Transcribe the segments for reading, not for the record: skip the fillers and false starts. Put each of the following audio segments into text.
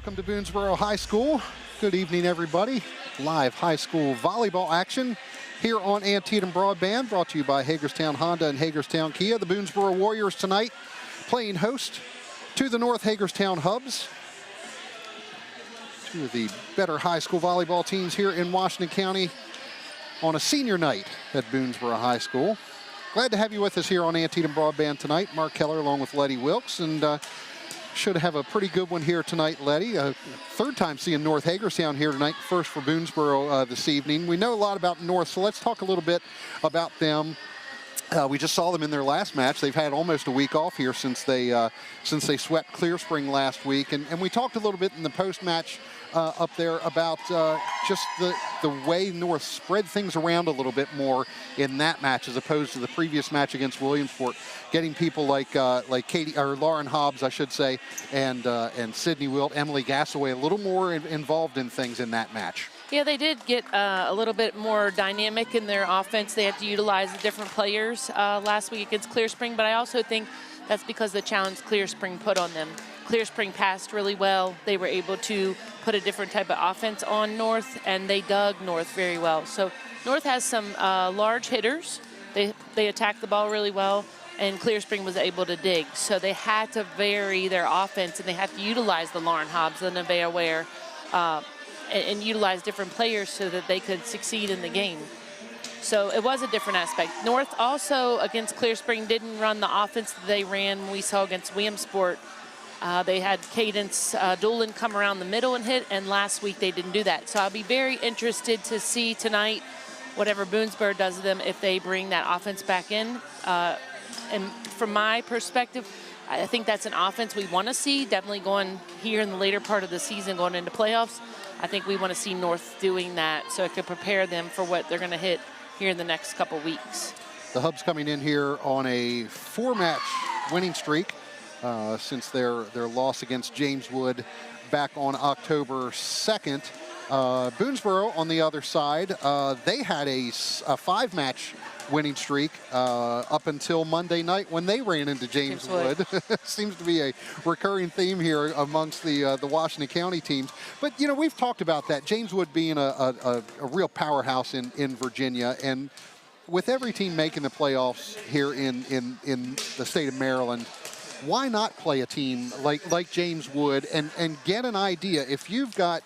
Welcome to Boonsboro High School. Good evening, everybody. Live high school volleyball action here on Antietam Broadband, brought to you by Hagerstown Honda and Hagerstown Kia. The Boonsboro Warriors tonight playing host to the North Hagerstown Hubs. Two of the better high school volleyball teams here in Washington County on a senior night at Boonsboro High School. Glad to have you with us here on Antietam Broadband tonight. Mark Keller along with Letty Wilkes, and should have a pretty good one here tonight, Letty. Third time seeing North Hagerstown here tonight, first for Boonsboro this evening. We know a lot about North, so let's talk a little bit about them. We just saw them in their last match. They've had almost a week off here since they swept Clear Spring last week, and we talked a little bit in the post-match up there about just the way North spread things around a little bit more in that match as opposed to the previous match against Williamsport, getting people like Katie or Lauren Hobbs, I should say, and Sydney Wilt, Emily Gassaway a little more involved in things in that match. Yeah, they did get a little bit more dynamic in their offense. They had to utilize the different players last week against Clear Spring, but I also think that's because the challenge Clear Spring put on them. Clear Spring passed really well. They were able to put a different type of offense on North, and they dug North very well. So North has some large hitters. They attacked the ball really well, and Clear Spring was able to dig. So they had to vary their offense, and they had to utilize the Lauren Hobbs, the Nevaeh Ware, and utilize different players so that they could succeed in the game. So it was a different aspect. North also, against Clear Spring, didn't run the offense that they ran when we saw against Williamsport. They had Cadence Doolin come around the middle and hit, and last week they didn't do that. So I'll be very interested to see tonight, whatever Boonsboro does to them, if they bring that offense back in. And from my perspective, I think that's an offense we want to see, definitely going here in the later part of the season, going into playoffs. I think we want to see North doing that so it could prepare them for what they're going to hit here in the next couple weeks. The Hubs coming in here on a 4-match winning streak since their loss against James Wood back on October 2nd. Boonsboro, on the other side, they had a 5-match winning streak up until Monday night when they ran into James Wood. Seems to be a recurring theme here amongst the Washington County teams. But, you know, we've talked about that. James Wood being a real powerhouse in Virginia, and with every team making the playoffs here in the state of Maryland, why not play a team like James Wood and get an idea? If you've got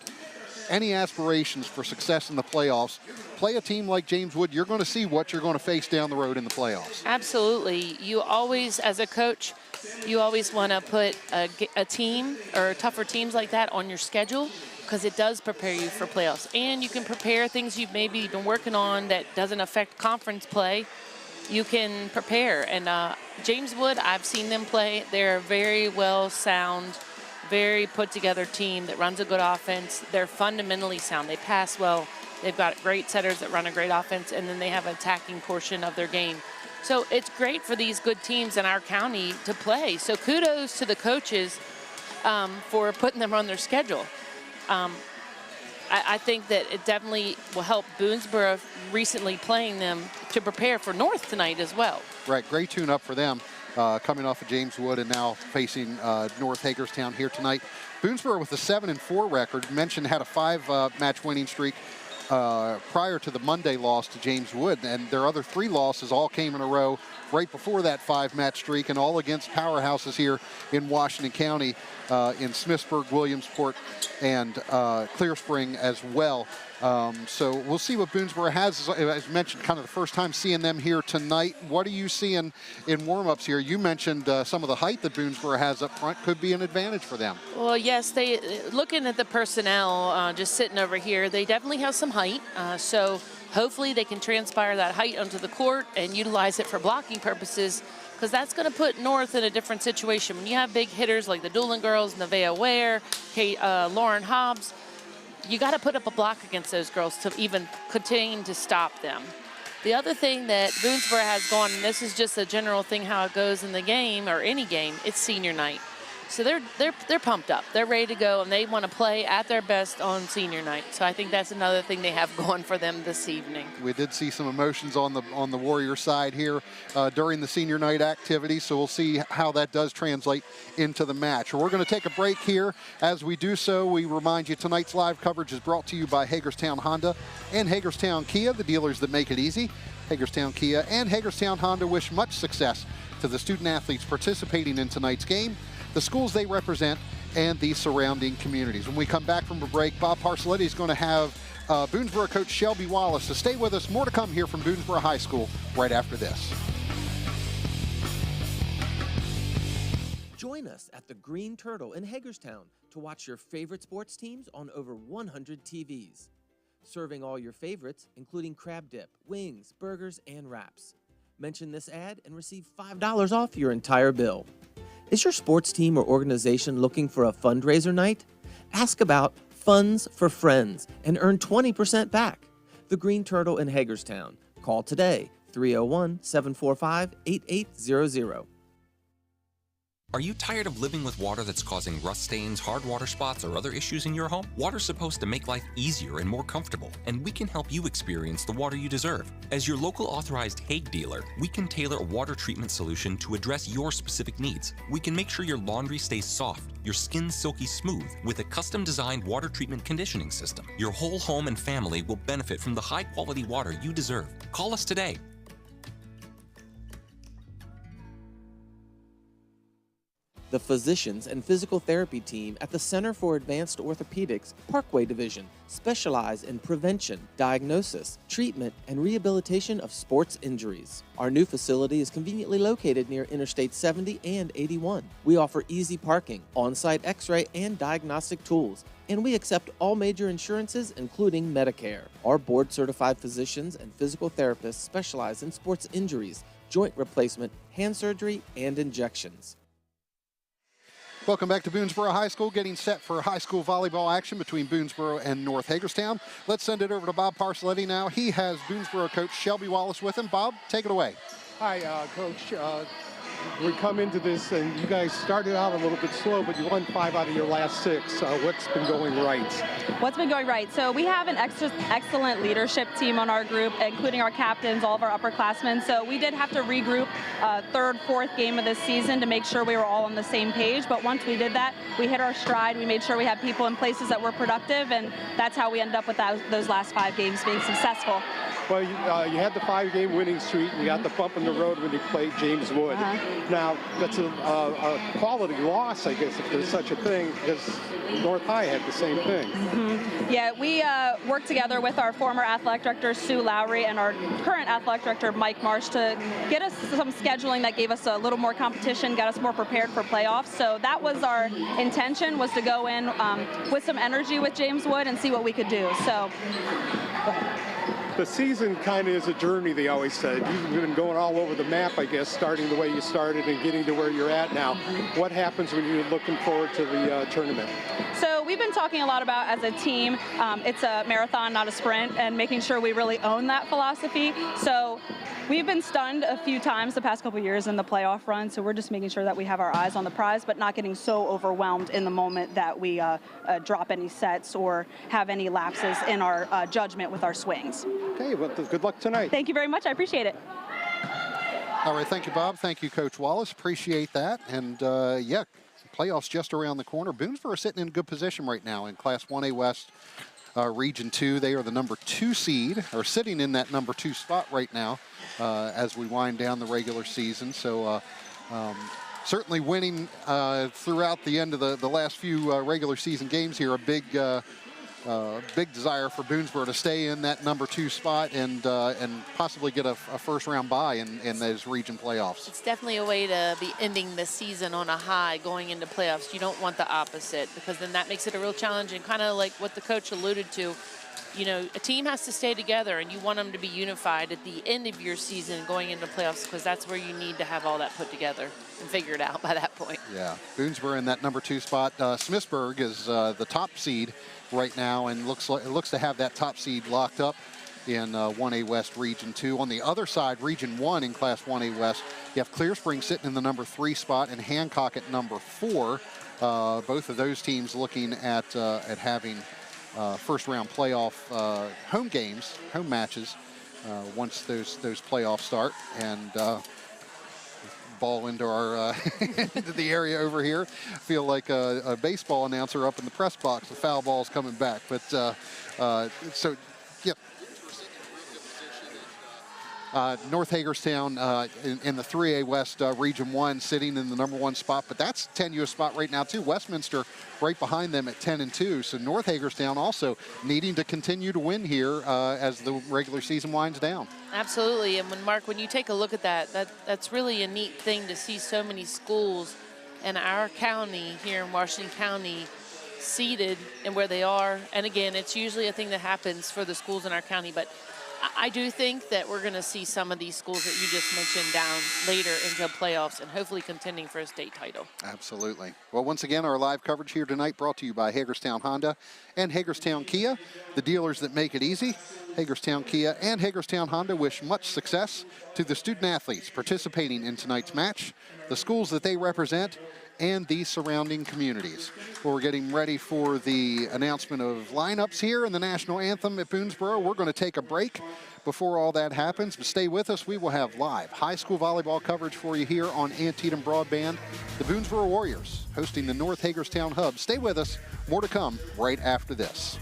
any aspirations for success in the playoffs, play a team like James Wood. You're going to see what you're going to face down the road in the playoffs. Absolutely. You always, as a coach, you always want to put a team or tougher teams like that on your schedule, because it does prepare you for playoffs. And you can prepare things you've maybe been working on that doesn't affect conference play. You can prepare. And James Wood, I've seen them play. They're a very well sound, very put-together team that runs a good offense. They're fundamentally sound. They pass well. They've got great setters that run a great offense, and then they have an attacking portion of their game. So it's great for these good teams in our county to play. So kudos to the coaches for putting them on their schedule. I think that it definitely will help Boonsboro recently playing them to prepare for North tonight as well. Right, great tune-up for them. Coming off of James Wood and now facing North Hagerstown here tonight. Boonsboro with a 7-4 record. Mentioned had a 5-match winning streak prior to the Monday loss to James Wood, and their other 3 losses all came in a row right before that 5-match streak, and all against powerhouses here in Washington County, in Smithsburg, Williamsport, and Clear Spring as well. So we'll see what Boonsboro has. As mentioned, kind of the first time seeing them here tonight. What are you seeing in warm-ups here? You mentioned some of the height that Boonsboro has up front could be an advantage for them. Well, yes, looking at the personnel just sitting over here, they definitely have some height. So hopefully they can transpire that height onto the court and utilize it for blocking purposes, because that's going to put North in a different situation. When you have big hitters like the Doolin girls, Nevaeh Ware, Lauren Hobbs, you got to put up a block against those girls to even continue to stop them. The other thing that Boonsboro has going, and this is just a general thing how it goes in the game or any game, it's senior night. So they're pumped up. They're ready to go, and they want to play at their best on senior night. So I think that's another thing they have going for them this evening. We did see some emotions on the Warrior side here during the senior night activity, so we'll see how that does translate into the match. We're going to take a break here. As we do so, we remind you tonight's live coverage is brought to you by Hagerstown Honda and Hagerstown Kia, the dealers that make it easy. Hagerstown Kia and Hagerstown Honda wish much success to the student athletes participating in tonight's game, the schools they represent, and the surrounding communities. When we come back from a break, Bob Parcelletti is going to have Boonsboro coach Shelby Wallace. So stay with us. More to come here from Boonsboro High School right after this. Join us at the Green Turtle in Hagerstown to watch your favorite sports teams on over 100 TVs. Serving all your favorites, including crab dip, wings, burgers, and wraps. Mention this ad and receive $5 off your entire bill. Is your sports team or organization looking for a fundraiser night? Ask about Funds for Friends and earn 20% back. The Green Turtle in Hagerstown. Call today, 301-745-8800. Are you tired of living with water that's causing rust stains, hard water spots, or other issues in your home? Water's supposed to make life easier and more comfortable, and we can help you experience the water you deserve. As your local authorized Hague dealer, we can tailor a water treatment solution to address your specific needs. We can make sure your laundry stays soft, your skin silky smooth, with a custom-designed water treatment conditioning system. Your whole home and family will benefit from the high-quality water you deserve. Call us today. The physicians and physical therapy team at the Center for Advanced Orthopedics Parkway Division specialize in prevention, diagnosis, treatment, and rehabilitation of sports injuries. Our new facility is conveniently located near Interstate 70 and 81. We offer easy parking, on-site x-ray, and diagnostic tools, and we accept all major insurances, including Medicare. Our board-certified physicians and physical therapists specialize in sports injuries, joint replacement, hand surgery, and injections. Welcome back to Boonsboro High School, getting set for high school volleyball action between Boonsboro and North Hagerstown. Let's send it over to Bob Parcelletti now. He has Boonsboro coach Shelby Wallace with him. Bob, take it away. Hi, Coach. We come into this, and you guys started out a little bit slow, but you won 5 out of your last 6. What's been going right? What's been going right? So we have an excellent leadership team on our group, including our captains, all of our upperclassmen. So we did have to regroup third, fourth game of this season to make sure we were all on the same page. But once we did that, we hit our stride. We made sure we had people in places that were productive, and that's how we ended up with those last 5 games being successful. Well, you had the 5-game winning streak. You got the bump in the road when you played James Wood. Now, that's a quality loss, I guess, if there's such a thing, because North High had the same thing. Yeah, we worked together with our former athletic director, Sue Lowry, and our current athletic director, Mike Marsh, to get us some scheduling that gave us a little more competition, got us more prepared for playoffs. So that was our intention, was to go in with some energy with James Wood and see what we could do. So. The season kind of is a journey, they always said. You've been going all over the map, I guess, starting the way you started and getting to where you're at now. What happens when you're looking forward to the tournament? So we've been talking a lot about, as a team, it's a marathon, not a sprint, and making sure we really own that philosophy. So we've been stunned a few times the past couple of years in the playoff run, so we're just making sure that we have our eyes on the prize, but not getting so overwhelmed in the moment that we drop any sets or have any lapses in our judgment with our swings. Okay, well, good luck tonight. Thank you very much. I appreciate it. All right, thank you, Bob. Thank you, Coach Wallace. Appreciate that. And, yeah, playoffs just around the corner. Boonsboro sitting in a good position right now in Class 1A West, Region 2. They are the number 2 seed, or sitting in that number 2 spot right now as we wind down the regular season. So certainly winning throughout the end of the last few regular season games here, a big desire for Boonsboro to stay in that number 2 spot and possibly get a first-round bye in those region playoffs. It's definitely a way to be ending the season on a high going into playoffs. You don't want the opposite, because then that makes it a real challenge, and kind of like what the coach alluded to, you know, a team has to stay together, and you want them to be unified at the end of your season going into playoffs, because that's where you need to have all that put together and figured out by that point. Yeah, Boonsboro in that number 2 spot. Smithsburg is the top seed right now, and looks to have that top seed locked up in 1A West Region 2. On the other side, Region 1 in Class 1A West, you have Clear Spring sitting in the number 3 spot and Hancock at number 4. both of those teams looking at having first-round playoff home games, home matches, once those playoffs start. And ball into our into the area over here. Feel like a baseball announcer up in the press box. The foul ball's coming back, but so yep. North Hagerstown in the 3A West Region 1 sitting in the #1 spot, but that's tenuous spot right now too. Westminster right behind them at 10-2. So North Hagerstown also needing to continue to win here as the regular season winds down. Absolutely, and when you take a look at that's really a neat thing to see so many schools in our county here in Washington County seated and where they are. And again, it's usually a thing that happens for the schools in our county, but I do think that we're going to see some of these schools that you just mentioned down later into playoffs and hopefully contending for a state title. Absolutely. Well, once again, our live coverage here tonight brought to you by Hagerstown Honda and Hagerstown Kia, the dealers that make it easy. Hagerstown Kia and Hagerstown Honda wish much success to the student athletes participating in tonight's match, the schools that they represent, and the surrounding communities. Well, we're getting ready for the announcement of lineups here in the national anthem at Boonsboro. We're going to take a break before all that happens, but stay with us. We will have live high school volleyball coverage for you here on Antietam Broadband. The Boonsboro Warriors hosting the North Hagerstown Hub. Stay with us. More to come right after this.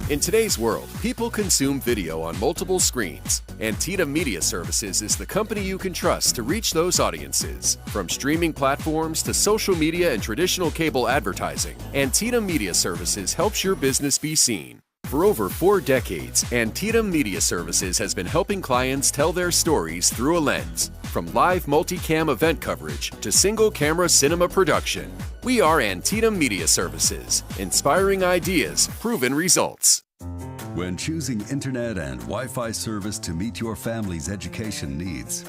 In today's world, people consume video on multiple screens. Antietam Media Services is the company you can trust to reach those audiences. From streaming platforms to social media and traditional cable advertising, Antietam Media Services helps your business be seen. For over 4 decades, Antietam Media Services has been helping clients tell their stories through a lens. From live multicam event coverage to single-camera cinema production, we are Antietam Media Services, inspiring ideas, proven results. When choosing internet and Wi-Fi service to meet your family's education needs,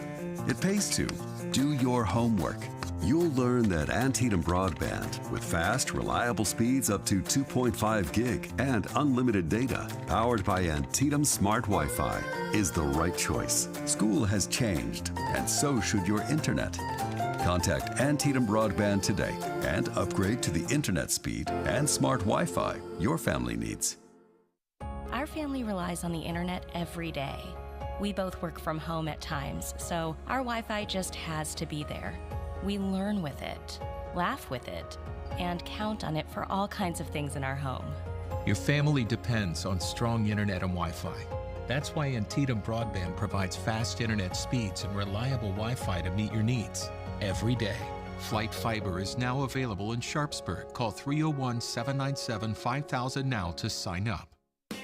it pays to do your homework. You'll learn that Antietam Broadband, with fast, reliable speeds up to 2.5 gig and unlimited data, powered by Antietam Smart Wi-Fi, is the right choice. School has changed, and so should your internet. Contact Antietam Broadband today and upgrade to the internet speed and smart Wi-Fi your family needs. Our family relies on the internet every day. We both work from home at times, so our Wi-Fi just has to be there. We learn with it, laugh with it, and count on it for all kinds of things in our home. Your family depends on strong internet and Wi-Fi. That's why Antietam Broadband provides fast internet speeds and reliable Wi-Fi to meet your needs every day. Flight Fiber is now available in Sharpsburg. Call 301-797-5000 now to sign up.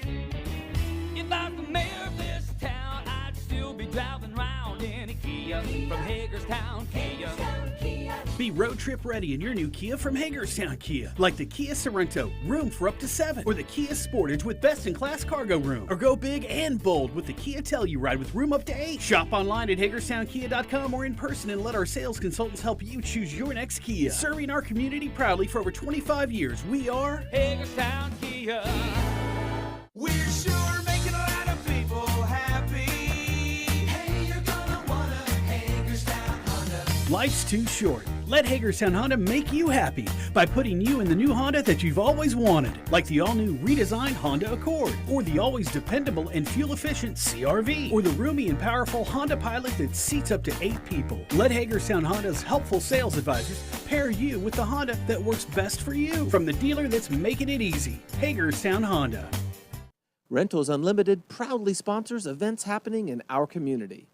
If I was the mayor of this town, I'd still be driving around in a Kia from Hagerstown Kia. Be road trip ready in your new Kia from Hagerstown Kia, like the Kia Sorento, room for up to 7, or the Kia Sportage with best-in-class cargo room, or go big and bold with the Kia Telluride with room up to 8. Shop online at HagerstownKia.com or in person and let our sales consultants help you choose your next Kia. Serving our community proudly for over 25 years, we are Hagerstown Kia. We're sure making a lot of people happy. Hey, you're gonna wanna Hagerstown Honda. Life's too short. Let Hagerstown Honda make you happy by putting you in the new Honda that you've always wanted, like the all-new redesigned Honda Accord, or the always dependable and fuel-efficient CR-V, or the roomy and powerful Honda Pilot that seats up to 8 people. Let Hagerstown Honda's helpful sales advisors pair you with the Honda that works best for you, from the dealer that's making it easy, Hagerstown Honda. Rentals Unlimited proudly sponsors events happening in our community.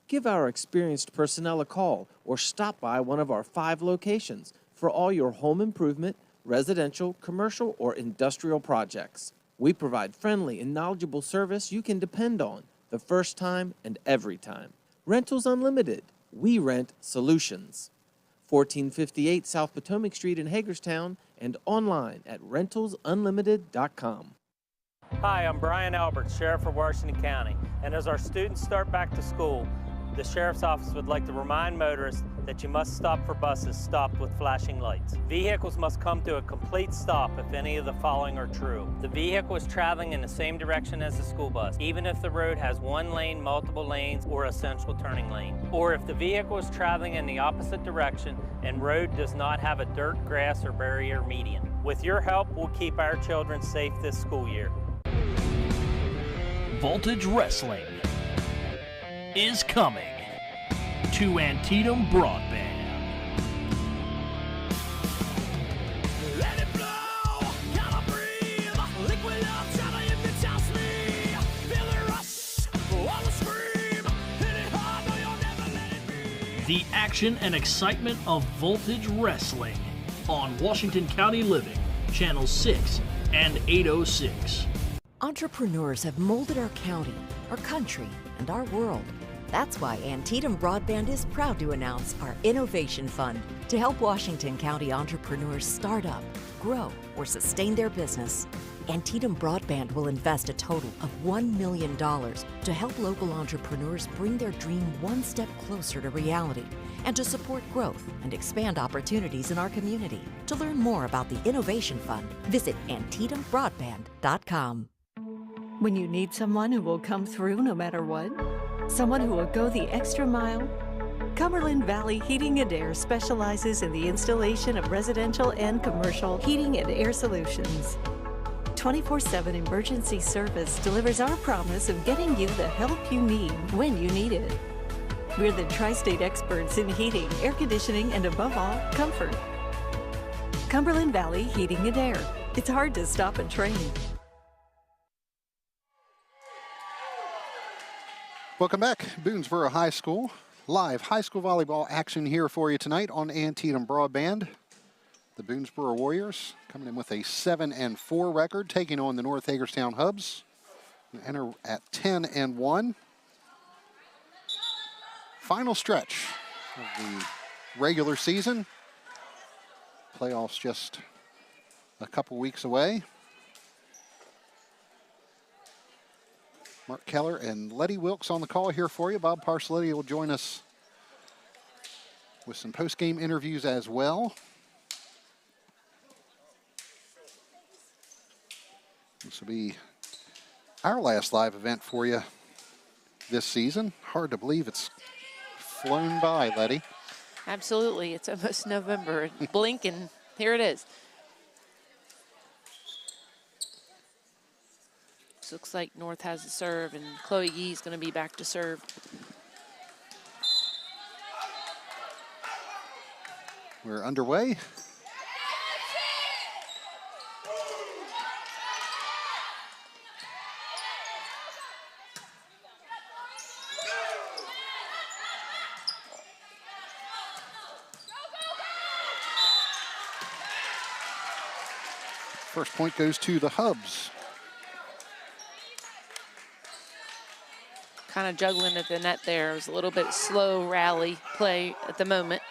Give our experienced personnel a call or stop by one of our 5 locations for all your home improvement, residential, commercial, or industrial projects. We provide friendly and knowledgeable service you can depend on the first time and every time. Rentals Unlimited. We rent solutions. 1458 South Potomac Street in Hagerstown and online at rentalsunlimited.com. Hi, I'm Brian Albert, Sheriff of Washington County, and as our students start back to school, The Sheriff's Office would like to remind motorists that you must stop for buses stopped with flashing lights. Vehicles must come to a complete stop if any of the following are true. The vehicle is traveling in the same direction as the school bus, even if the road has one lane, multiple lanes, or a central turning lane. Or if the vehicle is traveling in the opposite direction and road does not have a dirt, grass, or barrier median. With your help, we'll keep our children safe this school year. Voltage Wrestling is coming to Antietam Broadband. Let it blow, gotta breathe. Liquid love, try to hypnotize me. Feel the rush, wanna scream. Hit it hard, no, you'll never let it be. The action and excitement of Voltage Wrestling on Washington County Living, Channel 6 and 806. Entrepreneurs have molded our county, our country, and our world. That's why Antietam Broadband is proud to announce our Innovation Fund to help Washington County entrepreneurs start up, grow, or sustain their business. Antietam Broadband will invest a total of $1 million to help local entrepreneurs bring their dream one step closer to reality and to support growth and expand opportunities in our community. To learn more about the Innovation Fund, visit AntietamBroadband.com. When you need someone who will come through no matter what, someone who will go the extra mile, Cumberland Valley Heating and Air specializes in the installation of residential and commercial heating and air solutions. 24/7 emergency service delivers our promise of getting you the help you need when you need it. We're the tri-state experts in heating, air conditioning, and above all, comfort. Cumberland Valley Heating and Air. It's hard to stop a train. Welcome back, Boonsboro High School. Live high school volleyball action here for you tonight on Antietam Broadband. The Boonsboro Warriors coming in with a 7-4 record, taking on the North Hagerstown Hubs. We enter at 10-1. Final stretch of the regular season. Playoffs just a couple weeks away. Mark Keller and Letty Wilkes on the call here for you. Bob Parcelletti will join us with some post-game interviews as well. This will be our last live event for you this season. Hard to believe it's flown by, Letty. Absolutely. It's almost November. Blink and here it is. Looks like North has the serve, and Chloe Yee is going to be back to serve. We're underway. First point goes to the Hubs. Kind of juggling at the net there. It was a little bit slow rally play at the moment.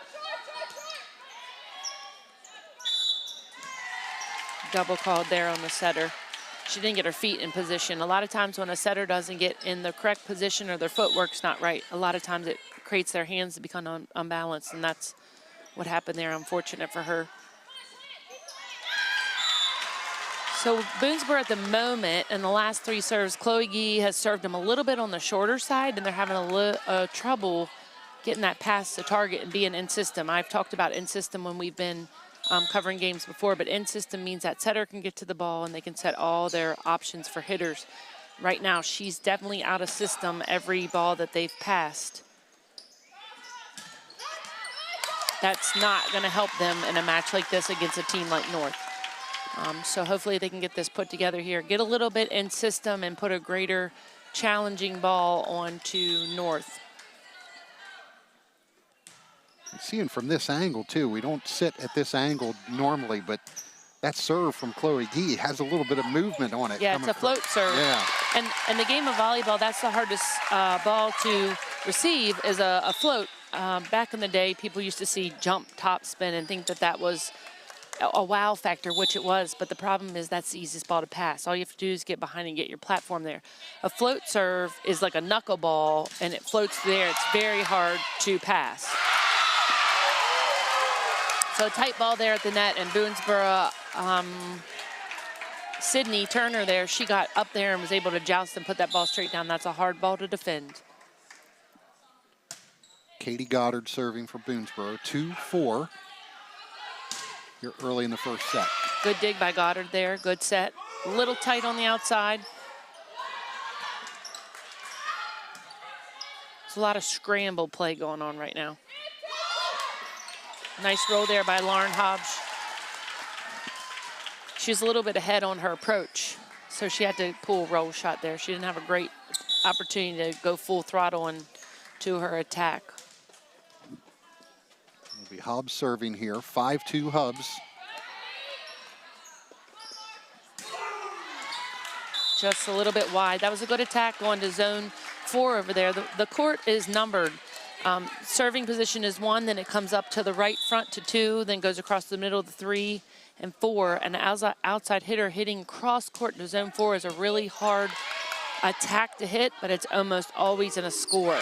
Double called there on the setter. She didn't get her feet in position. A lot of times when a setter doesn't get in the correct position or their footwork's not right, a lot of times it creates their hands to become unbalanced, and that's what happened there. Unfortunate for her. So Boonsboro at the moment, in the last 3 serves, Chloe Gee has served them a little bit on the shorter side, and they're having a trouble getting that past the target and being in system. I've talked about in system when we've been covering games before, but in system means that setter can get to the ball and they can set all their options for hitters. Right now, she's definitely out of system every ball that they've passed. That's not going to help them in a match like this against a team like North. So hopefully they can get this put together here, get a little bit in system and put a greater challenging ball onto North. Seeing from this angle too, we don't sit at this angle normally, but that serve from Chloe Gee has a little bit of movement on it. Yeah, it's a float serve. Yeah. And the game of volleyball, that's the hardest ball to receive is a float. Back in the day, people used to see jump top spin and think that that was a wow factor, which it was, but the problem is that's the easiest ball to pass. All you have to do is get behind and get your platform there. A float serve is like a knuckleball, and it floats there. It's very hard to pass. So a tight ball there at the net, and Boonsboro, Sydney Turner there, she got up there and was able to joust and put that ball straight down. That's a hard ball to defend. Katie Goddard serving for Boonsboro, 2-4 here early in the first set. Good dig by Goddard there, good set. A little tight on the outside. There's a lot of scramble play going on right now. Nice roll there by Lauren Hobbs. She was a little bit ahead on her approach, so she had to pull a roll shot there. She didn't have a great opportunity to go full throttle into her attack. It'll be Hobbs serving here, 5-2 Hubs. Just a little bit wide. That was a good attack going to zone 4 over there. The court is numbered. Serving position is 1, then it comes up to the right front to 2, then goes across the middle to 3 and 4. And the outside hitter hitting cross court to zone 4 is a really hard attack to hit, but it's almost always in a score.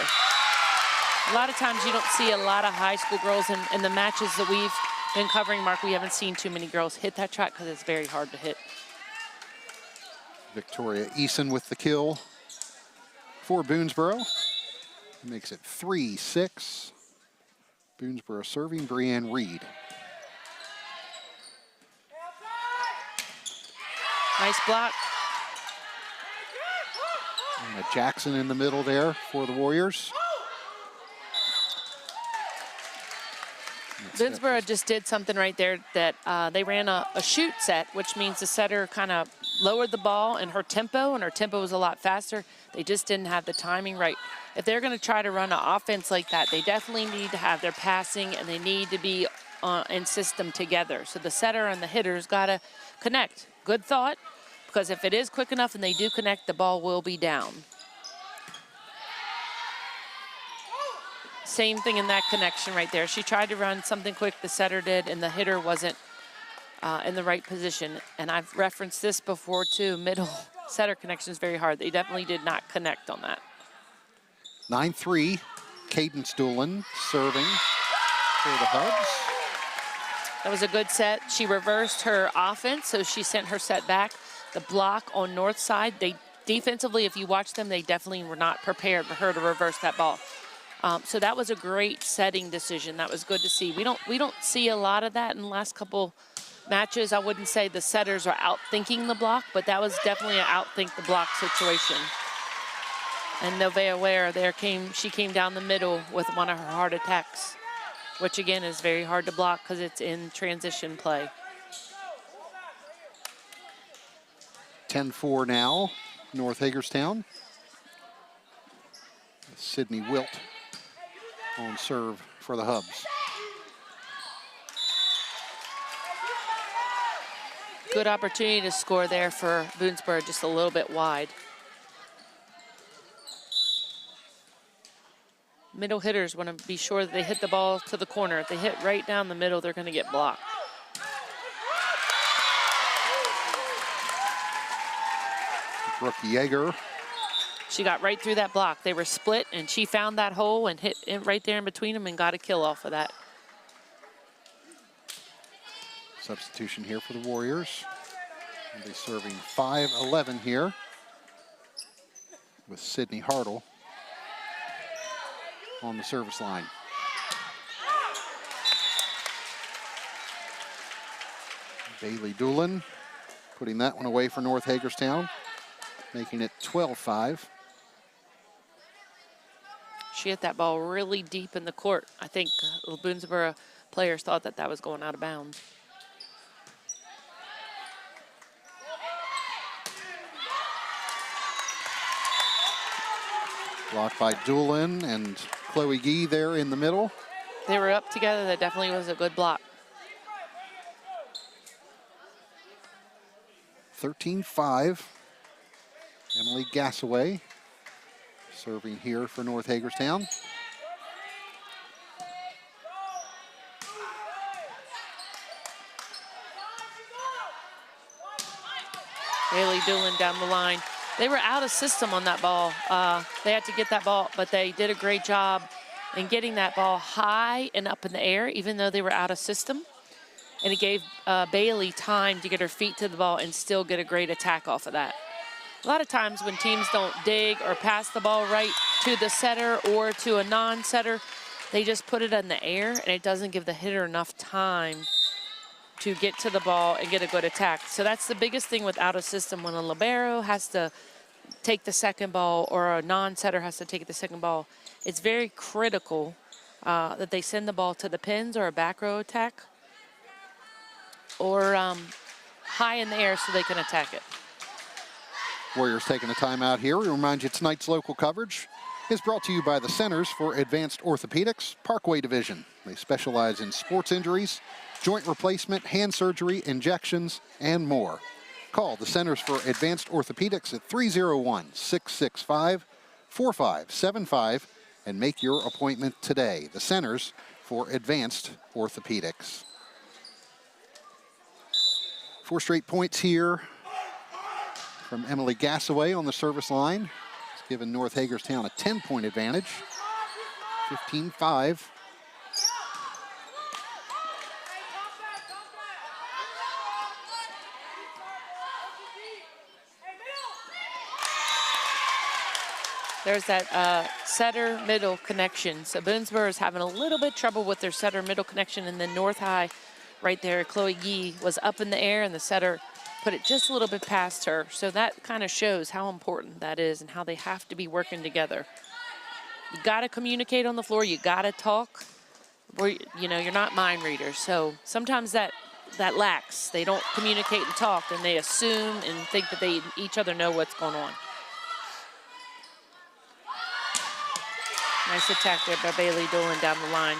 A lot of times you don't see a lot of high school girls in the matches that we've been covering, Mark. We haven't seen too many girls hit that track because it's very hard to hit. Victoria Eason with the kill for Boonsboro. Makes it 3-6. Boonsboro serving Brianne Reed. Nice block. And a Jackson in the middle there for the Warriors. Boonsboro just did something right there that they ran a shoot set, which means the setter kind of lowered the ball and her tempo was a lot faster. They just didn't have the timing right. If they're going to try to run an offense like that, they definitely need to have their passing and they need to be in system together. So the setter and the hitters got to connect. Good thought, because if it is quick enough and they do connect, the ball will be down. Same thing in that connection right there. She tried to run something quick, the setter did, and the hitter wasn't in the right position. And I've referenced this before too. Middle setter connection is very hard. They definitely did not connect on that. 9-3, Cadence Doolin serving for the Hubs. That was a good set. She reversed her offense, so she sent her set back. The block on north side, they defensively, if you watch them, they definitely were not prepared for her to reverse that ball. So that was a great setting decision. That was good to see. We don't see a lot of that in the last couple matches. I wouldn't say the setters are out-thinking the block, but that was definitely an out-think the block situation. And Novea Ware she came down the middle with one of her hard attacks, which again is very hard to block because it's in transition play. 10-4 now, North Hagerstown. Sydney Wilt on serve for the Hubs. Good opportunity to score there for Boonsboro, just a little bit wide. Middle hitters want to be sure that they hit the ball to the corner. If they hit right down the middle, they're going to get blocked. Brooke Yeager. She got right through that block. They were split, and she found that hole and hit it right there in between them and got a kill off of that. Substitution here for the Warriors. They'll be serving 5-11 here with Sydney Hartle on the service line. Bailey Doolin putting that one away for North Hagerstown, making it 12-5. She hit that ball really deep in the court. I think the Boonsboro players thought that that was going out of bounds. Blocked by Doolin and Chloe Gee there in the middle. They were up together. That definitely was a good block. 13-5. Emily Gassaway serving here for North Hagerstown. Bailey Doolin down the line. They were out of system on that ball. They had to get that ball, but they did a great job in getting that ball high and up in the air, even though they were out of system. And it gave Bailey time to get her feet to the ball and still get a great attack off of that. A lot of times when teams don't dig or pass the ball right to the setter or to a non-setter, they just put it in the air, and it doesn't give the hitter enough time to get to the ball and get a good attack. So that's the biggest thing with out of system, when a libero has to take the second ball or a non-setter has to take the second ball. It's very critical that they send the ball to the pins or a back row attack or high in the air so they can attack it. Warriors taking a timeout here. We remind you tonight's local coverage is brought to you by the Centers for Advanced Orthopedics, Parkway Division. They specialize in sports injuries, joint replacement, hand surgery, injections, and more. Call the Centers for Advanced Orthopedics at 301-665-4575 and make your appointment today. The Centers for Advanced Orthopedics. 4 straight points here from Emily Gassaway on the service line. It's given North Hagerstown a 10-point advantage, 15-5. There's that setter middle connection. So Boonsboro is having a little bit trouble with their setter middle connection, and then North High right there, Chloe Yee was up in the air and the setter put it just a little bit past her. So that kind of shows how important that is and how they have to be working together. You got to communicate on the floor. You got to talk. Or, you know, you're not mind readers. So sometimes that lacks. They don't communicate and talk, and they assume and think that they each other know what's going on. Nice attack there by Bailey Doolin down the line.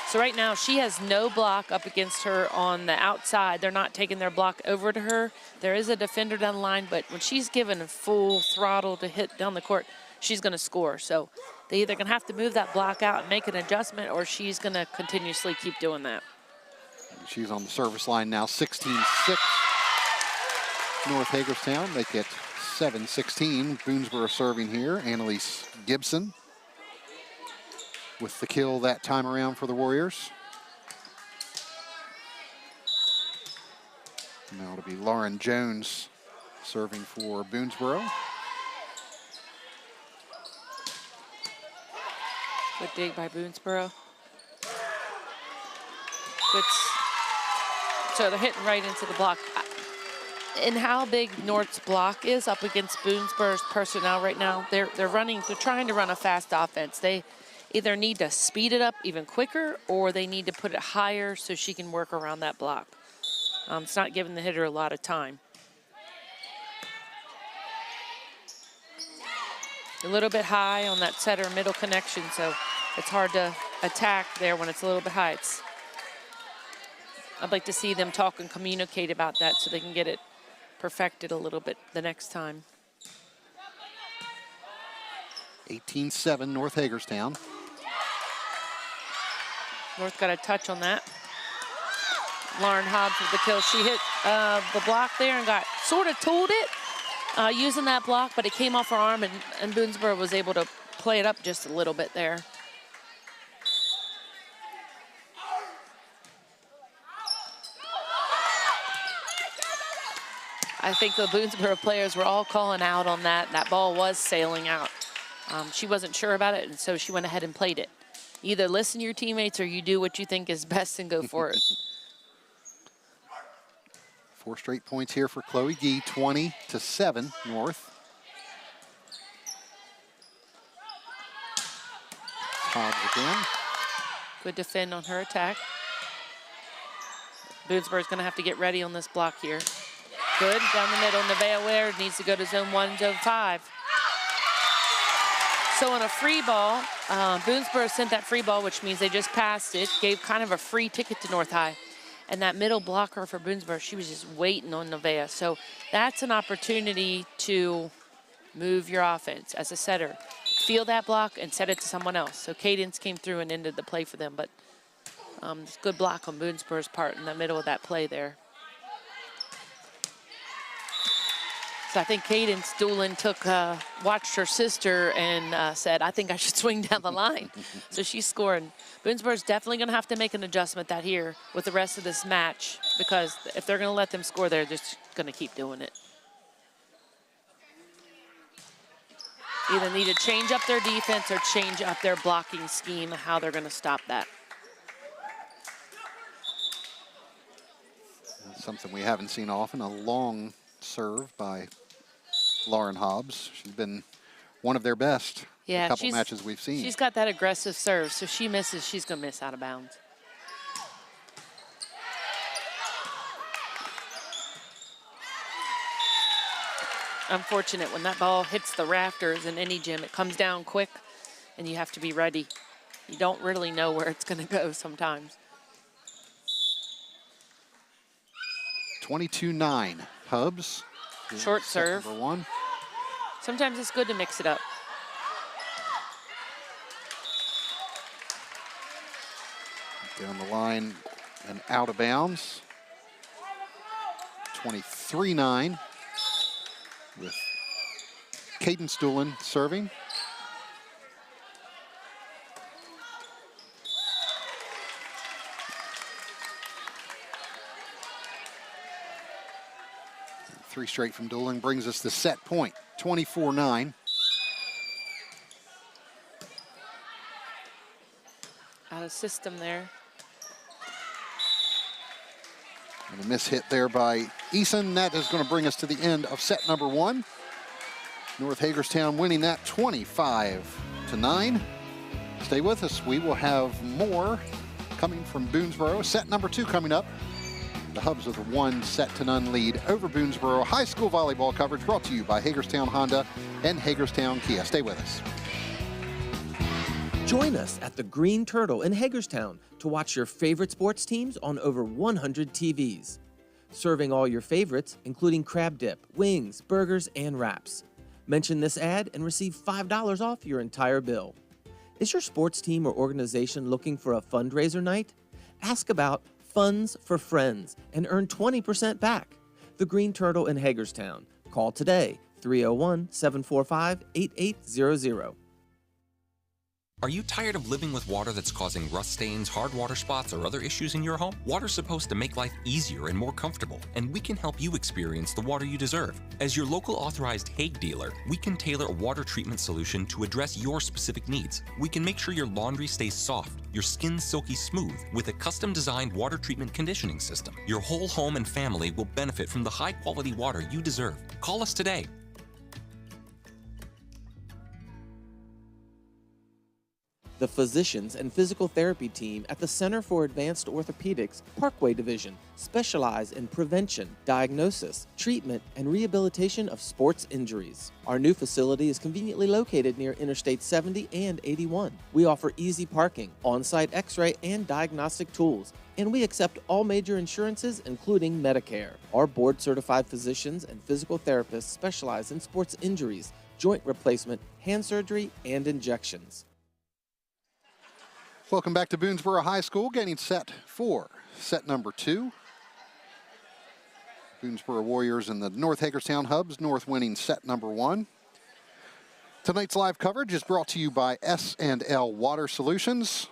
So right now she has no block up against her on the outside. They're not taking their block over to her. There is a defender down the line, but when she's given a full throttle to hit down the court, she's going to score. So they either going to have to move that block out and make an adjustment, or she's going to continuously keep doing that. She's on the service line now, 16-6. North Hagerstown make it 7-16. Boonsboro serving here. Annalise Gibson with the kill that time around for the Warriors. Now it'll be Lauren Jones serving for Boonsboro. Good dig by Boonsboro. Good. So they're hitting right into the block. And how big North's block is up against Boonsboro's personnel right now, they're trying to run a fast offense. They either need to speed it up even quicker, or they need to put it higher so she can work around that block. It's not giving the hitter a lot of time. A little bit high on that setter middle connection, so it's hard to attack there when it's a little bit high. I'd like to see them talk and communicate about that so they can get it perfected a little bit the next time. 18-7 North Hagerstown. North got a touch on that. Lauren Hobbs with the kill. She hit the block there and got sort of tooled it using that block, but it came off her arm, and Boonsboro was able to play it up just a little bit there. I think the Boonsboro players were all calling out on that. That ball was sailing out. She wasn't sure about it, and so she went ahead and played it. Either listen to your teammates or you do what you think is best and go for it. 4 straight points here for Chloe Gee, 20-7 North. Hobbs again. Good defend on her attack. Boonsboro's going to have to get ready on this block here. Good, down the middle. Nevaeh Ware needs to go to zone 1, zone 5. So on a free ball, Boonsboro sent that free ball, which means they just passed it, gave kind of a free ticket to North High. And that middle blocker for Boonsboro, she was just waiting on Nevaeh. So that's an opportunity to move your offense as a setter. Feel that block and set it to someone else. So Cadence came through and ended the play for them. But it's good block on Boonsboro's part in the middle of that play there. So I think Cadence Doolin watched her sister and said, I think I should swing down the line. So she's scoring. Boonsboro's definitely going to have to make an adjustment that here with the rest of this match, because if they're going to let them score, they're just going to keep doing it. Either need to change up their defense or change up their blocking scheme, how they're going to stop that. That's something we haven't seen often, a long serve by Lauren Hobbs. She's been one of their best a couple matches we've seen. She's got that aggressive serve, so she misses, she's going to miss out of bounds. Unfortunate when that ball hits the rafters in any gym, it comes down quick and you have to be ready. You don't really know where it's going to go sometimes. 22-9, Hubs. Short serve. Number 1. Sometimes it's good to mix it up. Down the line and out of bounds. 23-9 with Cadence Doolin serving. Three straight from Doolin brings us the set point, 24-9. Out of system there. And a miss hit there by Eason. That is going to bring us to the end of set number 1. North Hagerstown winning that 25-9. Stay with us. We will have more coming from Boonsboro. Set number 2 coming up. The Hubs with a 1-0 lead over Boonsboro. High school volleyball coverage brought to you by Hagerstown Honda and Hagerstown Kia. Stay with us. Join us at the Green Turtle in Hagerstown to watch your favorite sports teams on over 100 TVs. Serving all your favorites, including crab dip, wings, burgers, and wraps. Mention this ad and receive $5 off your entire bill. Is your sports team or organization looking for a fundraiser night? Ask about Funds for Friends and earn 20% back. The Green Turtle in Hagerstown. Call today, 301-745-8800. Are you tired of living with water that's causing rust stains, hard water spots, or other issues in your home? Water's supposed to make life easier and more comfortable, and we can help you experience the water you deserve. As your local authorized Hague dealer, we can tailor a water treatment solution to address your specific needs. We can make sure your laundry stays soft, your skin silky smooth, with a custom-designed water treatment conditioning system. Your whole home and family will benefit from the high-quality water you deserve. Call us today. The Physicians and Physical Therapy team at the Center for Advanced Orthopedics Parkway Division specialize in prevention, diagnosis, treatment, and rehabilitation of sports injuries. Our new facility is conveniently located near Interstate 70 and 81. We offer easy parking, on-site x-ray, and diagnostic tools, and we accept all major insurances, including Medicare. Our board-certified physicians and physical therapists specialize in sports injuries, joint replacement, hand surgery, and injections. Welcome back to Boonsboro High School, getting set for set number 2. Boonsboro Warriors and the North Hagerstown Hubs, North winning set number 1. Tonight's live coverage is brought to you by S&L Water Solutions.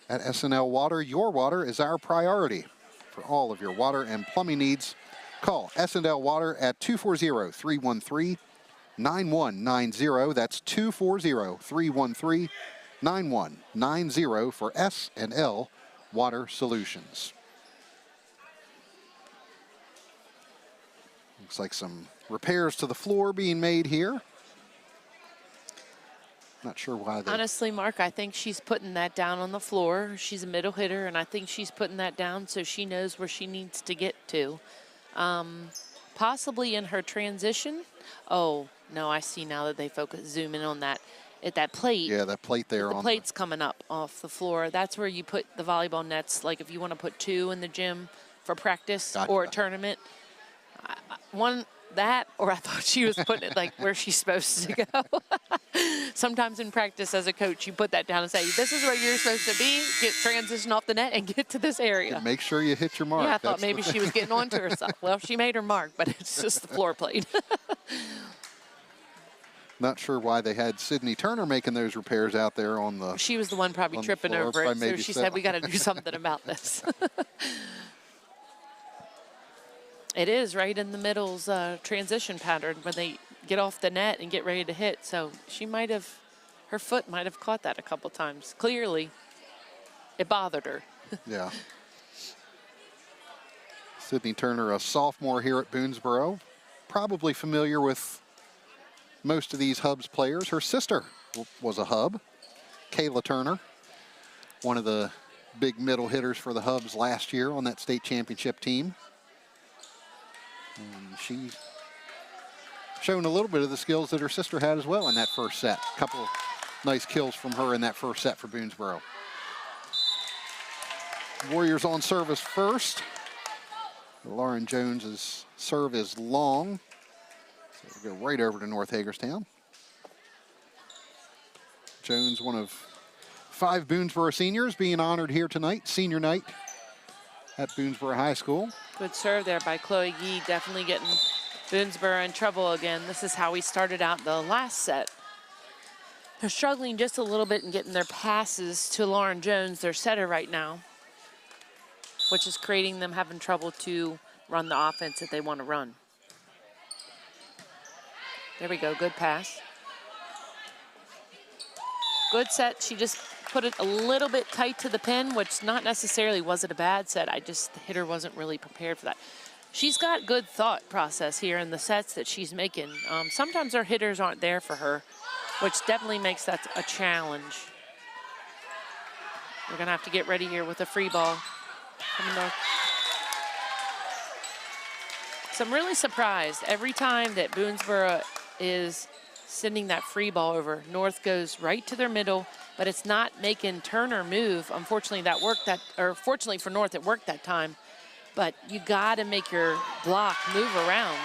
At S&L Water, your water is our priority. For all of your water and plumbing needs, call S&L Water at 240-313-9190. That's 240-313-9190 for S&L Water Solutions. Looks like some repairs to the floor being made here. Not sure why they... Honestly, Mark, I think she's putting that down on the floor. She's a middle hitter, and I think she's putting that down so she knows where she needs to get to. Possibly in her transition. Oh, no, I see now that they zoom in on that. At that plate. Yeah, that plate there. The plate's coming up off the floor. That's where you put the volleyball nets. Like if you want to put 2 in the gym for practice or a tournament. that, or I thought she was putting it like where she's supposed to go. Sometimes in practice as a coach, you put that down and say, this is where you're supposed to be, get transition off the net and get to this area. And make sure you hit your mark. Yeah, I thought maybe she was getting onto herself. Well, she made her mark, but it's just the floor plate. Not sure why they had Sydney Turner making those repairs out there on the. She was the one probably tripping over it, so she said, we got to do something about this. It is right in the middle's transition pattern when they get off the net and get ready to hit. So she might have, her foot might have caught that a couple times. Clearly, it bothered her. Yeah. Sydney Turner, a sophomore here at Boonsboro, probably familiar with most of these Hubs players. Her sister was a Hub, Kayla Turner, one of the big middle hitters for the Hubs last year on that state championship team. And she's shown a little bit of the skills that her sister had as well in that first set. A couple of nice kills from her in that first set for Boonsboro. Warriors on service first. Lauren Jones's serve is long. So we'll go right over to North Hagerstown. Jones, one of 5 Boonsboro seniors being honored here tonight, senior night at Boonsboro High School. Good serve there by Chloe Gee, definitely getting Boonsboro in trouble again. This is how we started out the last set. They're struggling just a little bit in getting their passes to Lauren Jones, their setter right now, which is creating them having trouble to run the offense that they want to run. There we go, good pass. Good set, she just put it a little bit tight to the pin, which not necessarily was it a bad set. The hitter wasn't really prepared for that. She's got good thought process here in the sets that she's making. Sometimes her hitters aren't there for her, which definitely makes that a challenge. We're gonna have to get ready here with a free ball. So I'm really surprised every time that Boonsboro is sending that free ball over, North goes right to their middle, but it's not making Turner move. Unfortunately, that worked fortunately for North, it worked that time. But you gotta make your block move around.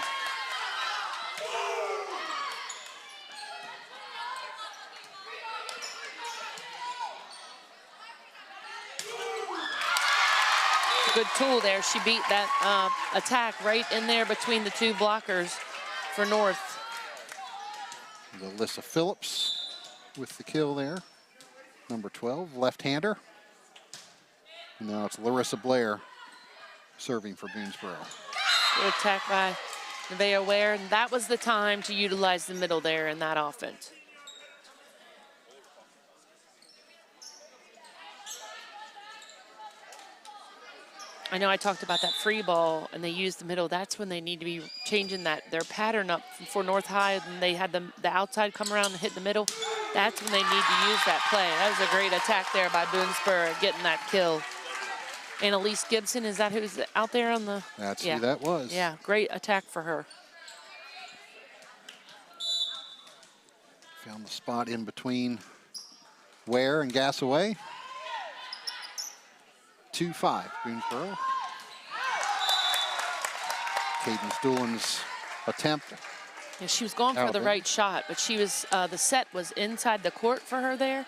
Good tool there. She beat that attack right in there between the 2 blockers for North. Alyssa Phillips with the kill there. Number 12, left-hander. And now it's Larissa Blair serving for Boonsboro. Good attack by Nevaeh Ware, and that was the time to utilize the middle there in that offense. I know I talked about that free ball and they used the middle. That's when they need to be changing their pattern up for North High, and they had the outside come around and hit the middle. That's when they need to use that play. That was a great attack there by Boonsboro getting that kill. Annalise Gibson, is that who's out there on the? That's who that was. Yeah, great attack for her. Found the spot in between Ware and Gassaway. 2-5, Boonsboro. Cadence Doolin's attempt. Yeah, she was going for the right shot, but she was, the set was inside the court for her there.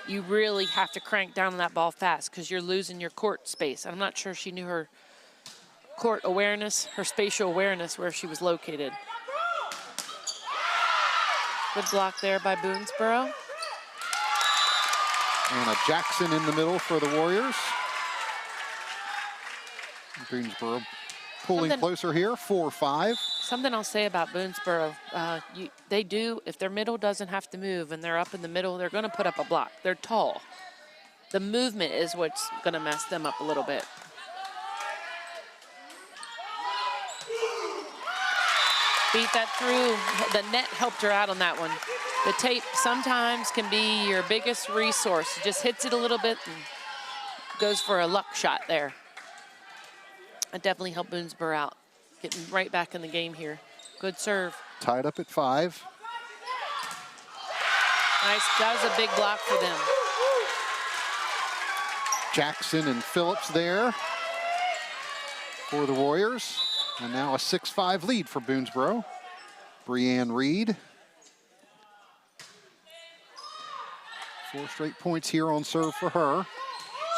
You really have to crank down on that ball fast because you're losing your court space. I'm not sure she knew her court awareness, her spatial awareness, where she was located. Good block there by Boonsboro. Anna Jackson in the middle for the Warriors. Boonsboro pulling closer here, 4-5. Something I'll say about Boonsboro, they do, if their middle doesn't have to move and they're up in the middle, they're going to put up a block. They're tall. The movement is what's going to mess them up a little bit. Beat that through. The net helped her out on that one. The tape sometimes can be your biggest resource. It just hits it a little bit and goes for a luck shot there. It definitely helped Boonsboro out, getting right back in the game here. Good serve. Tied up at 5. Nice, that was a big block for them. Jackson and Phillips there for the Warriors. And now a 6-5 lead for Boonsboro. Brianne Reed. 4 straight points here on serve for her.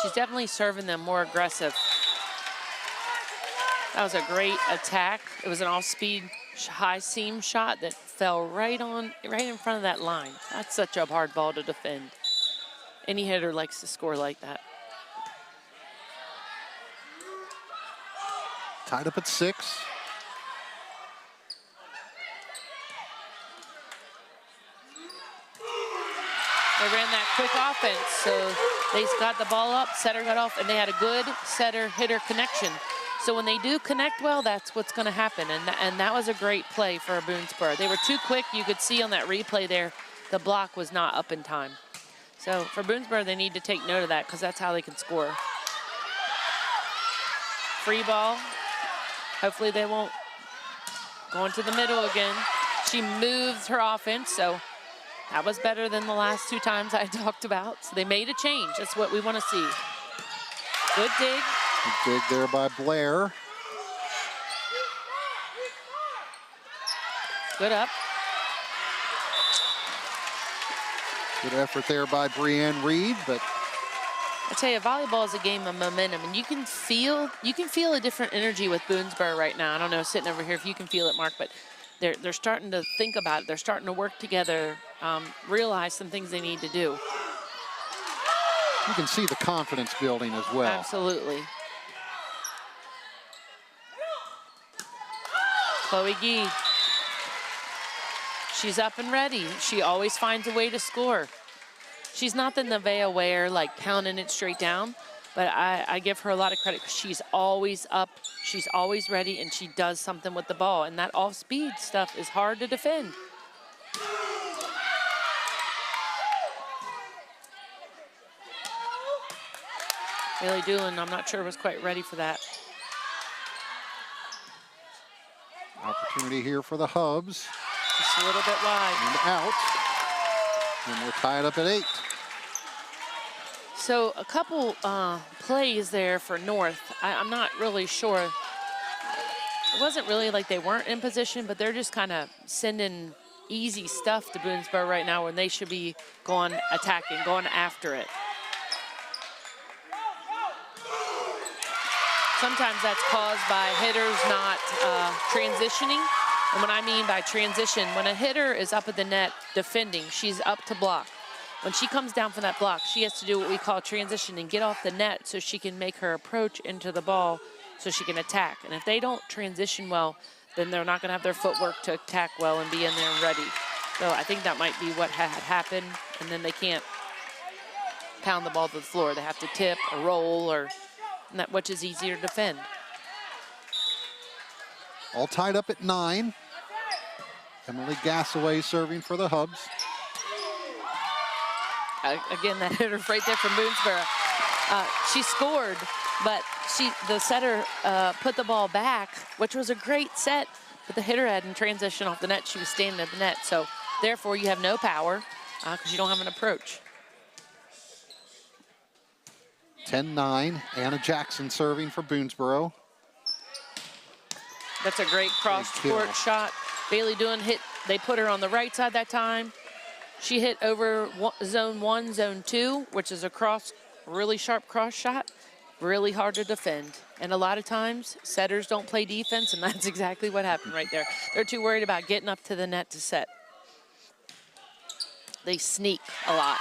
She's definitely serving them more aggressive. That was a great attack. It was an off-speed high seam shot that fell right in front of that line. That's such a hard ball to defend. Any hitter likes to score like that. Tied up at 6. They ran that quick offense, so they got the ball up, setter got off, and they had a good setter-hitter connection. So when they do connect well, that's what's going to happen, and that was a great play for Boonsboro. They were too quick. You could see on that replay there, the block was not up in time. So for Boonsboro, they need to take note of that because that's how they can score. Free ball. Hopefully they won't go into the middle again. She moved her offense, so that was better than the last 2 times I talked about. So they made a change. That's what we want to see. Good dig. Good dig there by Blair. Good up. Good effort there by Brianne Reed, but I tell you, volleyball is a game of momentum, and you can feel a different energy with Boonsboro right now. I don't know, sitting over here if you can feel it, Mark, but they're starting to think about it. They're starting to work together, realize some things they need to do. You can see the confidence building as well. Absolutely. Chloe Gee. She's up and ready. She always finds a way to score. She's not the Nevaeh Ware, like pounding it straight down, but I give her a lot of credit because she's always up, she's always ready, and she does something with the ball. And that off-speed stuff is hard to defend. Bailey Doolin, I'm not sure was quite ready for that. Opportunity here for the Hubs. Just a little bit wide. And out. And we're tied up at 8. So a couple plays there for North. I'm not really sure. It wasn't really like they weren't in position, but they're just kind of sending easy stuff to Boonsboro right now when they should be going attacking, going after it. Sometimes that's caused by hitters not transitioning. And what I mean by transition, when a hitter is up at the net defending, she's up to block. When she comes down from that block, she has to do what we call transition and get off the net so she can make her approach into the ball so she can attack. And if they don't transition well, then they're not going to have their footwork to attack well and be in there and ready. So I think that might be what had happened, and then they can't pound the ball to the floor. They have to tip or roll, or which is easier to defend. All tied up at 9. Emily Gassaway serving for the Hubs. Again, that hitter right there from Boonsboro. She scored, but the setter put the ball back, which was a great set, but the hitter hadn't transitioned off the net. She was standing at the net, so therefore you have no power because you don't have an approach. 10-9, Anna Jackson serving for Boonsboro. That's a great cross-court shot. Bailey Doolin hit, they put her on the right side that time. She hit over zone 1, zone 2, which is a really sharp cross shot, really hard to defend. And a lot of times, setters don't play defense, and that's exactly what happened right there. They're too worried about getting up to the net to set. They sneak a lot.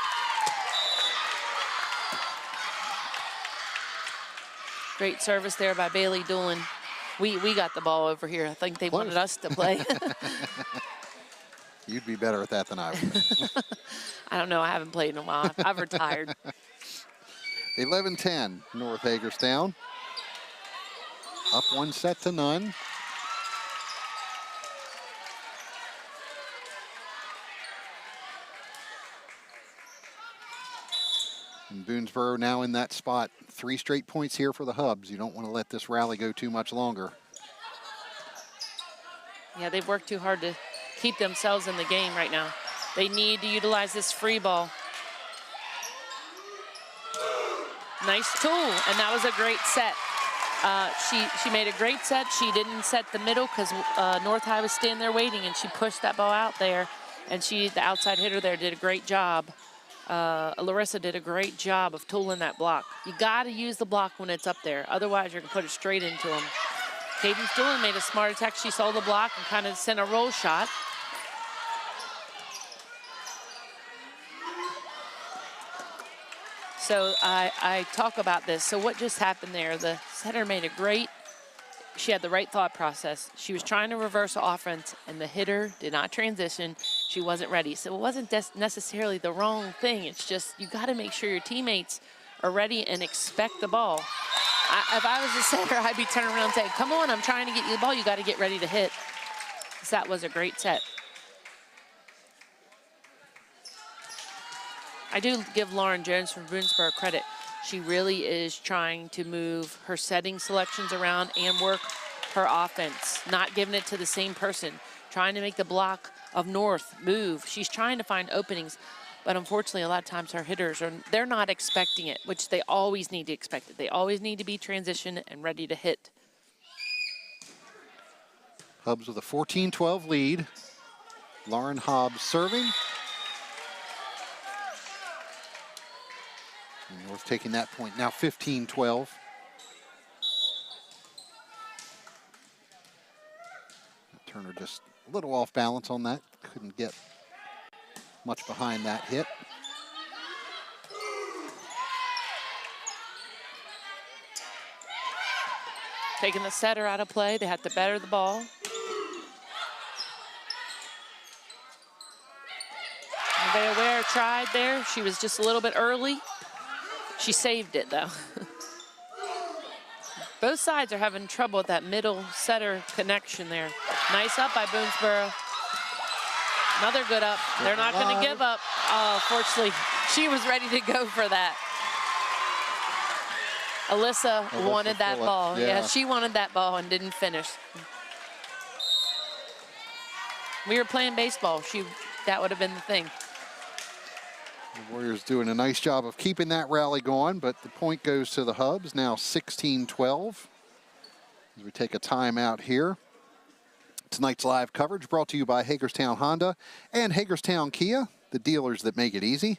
Great service there by Bailey Doolin. We got the ball over here. I think they wanted us to play. You'd be better at that than I would. I don't know. I haven't played in a while. I've retired. 11-10, North Hagerstown. Up 1-0. And Boonsboro now in that spot. 3 straight points here for the Hubs. You don't want to let this rally go too much longer. Yeah, they've worked too hard to keep themselves in the game right now. They need to utilize this free ball. Nice tool, and that was a great set. She made a great set. She didn't set the middle because North High was standing there waiting, and she pushed that ball out there. And the outside hitter there, did a great job. Larissa did a great job of tooling that block. You got to use the block when it's up there. Otherwise, you're going to put it straight into them. Cadence Doolin made a smart attack. She saw the block and kind of sent a roll shot. So I talk about this. So what just happened there? The setter made she had the right thought process. She was trying to reverse offense, and the hitter did not transition. She wasn't ready. So it wasn't necessarily the wrong thing. It's just you got to make sure your teammates are ready and expect the ball. If I was a setter, I'd be turning around and saying, come on, I'm trying to get you the ball. You got to get ready to hit. So that was a great set. I do give Lauren Jones from Boonsboro credit. She really is trying to move her setting selections around and work her offense, not giving it to the same person, trying to make the block of North move. She's trying to find openings, but unfortunately, a lot of times our hitters they're not expecting it, which they always need to expect it. They always need to be transition and ready to hit. Hubs with a 14-12 lead. Lauren Hobbs serving. And North taking that point now 15-12. Turner just a little off balance on that. Couldn't get much behind that hit. Taking the setter out of play. They have to better the ball. Nevaeh Ware tried there. She was just a little bit early. She saved it, though. Both sides are having trouble with that middle setter connection there. Nice up by Boonsboro. Another good up. They're not going to give up. Oh, fortunately, she was ready to go for that. Alyssa wanted that ball. Yeah, she wanted that ball and didn't finish. We were playing baseball. That would have been the thing. The Warriors doing a nice job of keeping that rally going, but the point goes to the Hubs, now 16-12. As we take a timeout here. Tonight's live coverage brought to you by Hagerstown Honda and Hagerstown Kia, the dealers that make it easy.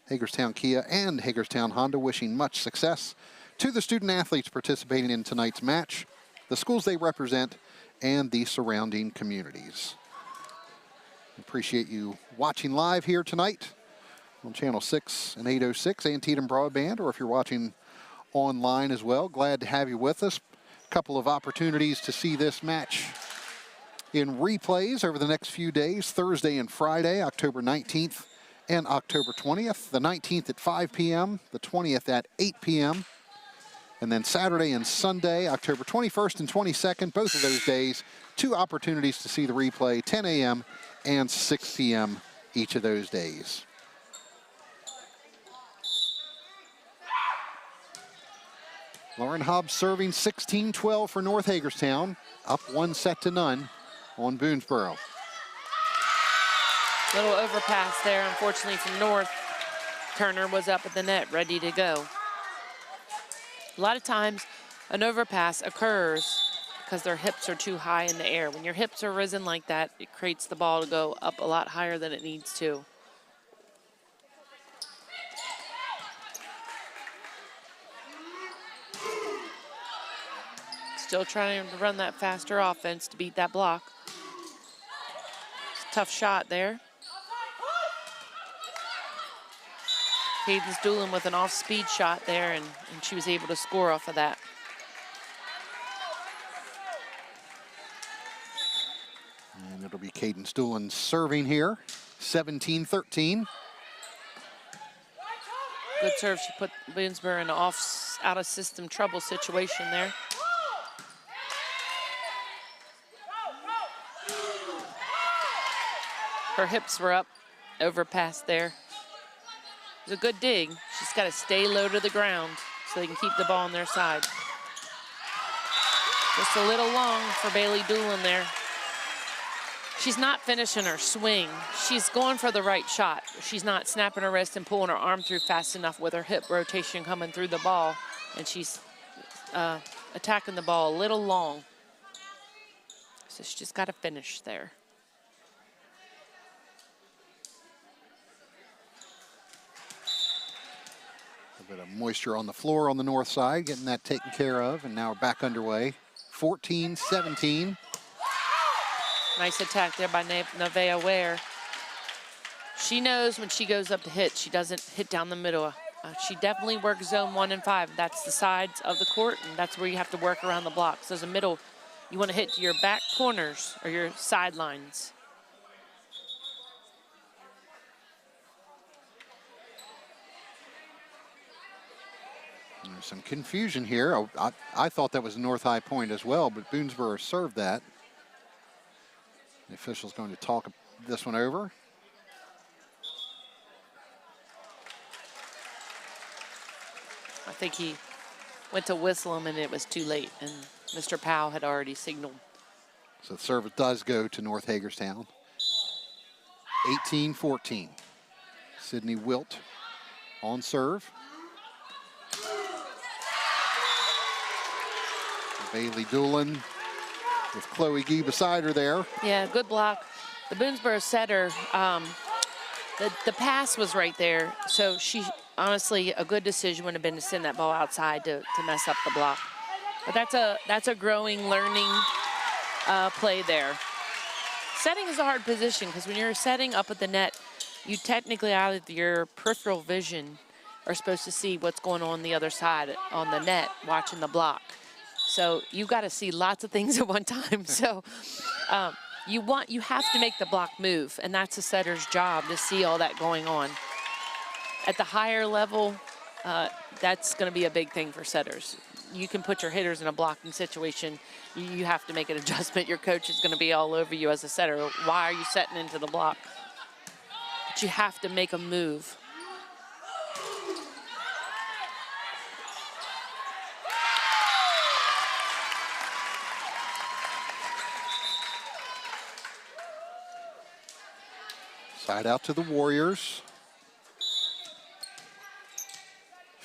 Hagerstown Kia and Hagerstown Honda wishing much success to the student athletes participating in tonight's match, the schools they represent, and the surrounding communities. Appreciate you watching live here tonight on Channel 6 and 806 Antietam Broadband, or if you're watching online as well, glad to have you with us. A couple of opportunities to see this match in replays over the next few days, Thursday and Friday, October 19th and October 20th. The 19th at 5 p.m., the 20th at 8 p.m., and then Saturday and Sunday, October 21st and 22nd, both of those days, 2 opportunities to see the replay, 10 a.m. and 6 p.m. each of those days. Lauren Hobbs serving 16-12 for North Hagerstown, up 1-0 on Boonsboro. Little overpass there, unfortunately, from North. Turner was up at the net, ready to go. A lot of times, an overpass occurs because their hips are too high in the air. When your hips are risen like that, it creates the ball to go up a lot higher than it needs to. Still trying to run that faster offense to beat that block. Tough shot there. Cadence Doolin with an off-speed shot there, and she was able to score off of that. And it'll be Cadence Doolin serving here, 17-13. Good serve. She put Boonsboro in an out-of-system trouble situation there. Her hips were up, overpass there. It was a good dig. She's got to stay low to the ground so they can keep the ball on their side. Just a little long for Bailey Doolin there. She's not finishing her swing. She's going for the right shot. She's not snapping her wrist and pulling her arm through fast enough with her hip rotation coming through the ball. And she's attacking the ball a little long. So she just got to finish there. A bit of moisture on the floor on the north side, getting that taken care of, and now we're back underway. 14-17. Nice attack there by Nevaeh Ware. She knows when she goes up to hit, she doesn't hit down the middle. She definitely works zone 1 and 5. That's the sides of the court, and that's where you have to work around the blocks. There's a middle, you want to hit to your back corners or your sidelines. There's some confusion here. I thought that was a North High point as well, but Boonsboro served that. The official's going to talk this one over. I think he went to whistle him and it was too late, and Mr. Powell had already signaled. So the service does go to North Hagerstown. 18-14. Sydney Wilt on serve. Bailey Doolin with Chloe Gee beside her there. Yeah, good block. The Boonsboro setter, the pass was right there, so she honestly, a good decision would have been to send that ball outside to mess up the block. But that's a growing, learning play there. Setting is a hard position because when you're setting up at the net, you technically, out of your peripheral vision, are supposed to see what's going on the other side on the net, watching the block. So you got to see lots of things at one time. So you have to make the block move, and that's the setter's job to see all that going on. At the higher level, that's going to be a big thing for setters. You can put your hitters in a blocking situation. You have to make an adjustment. Your coach is going to be all over you as a setter. Why are you setting into the block? But you have to make a move. Side out to the Warriors.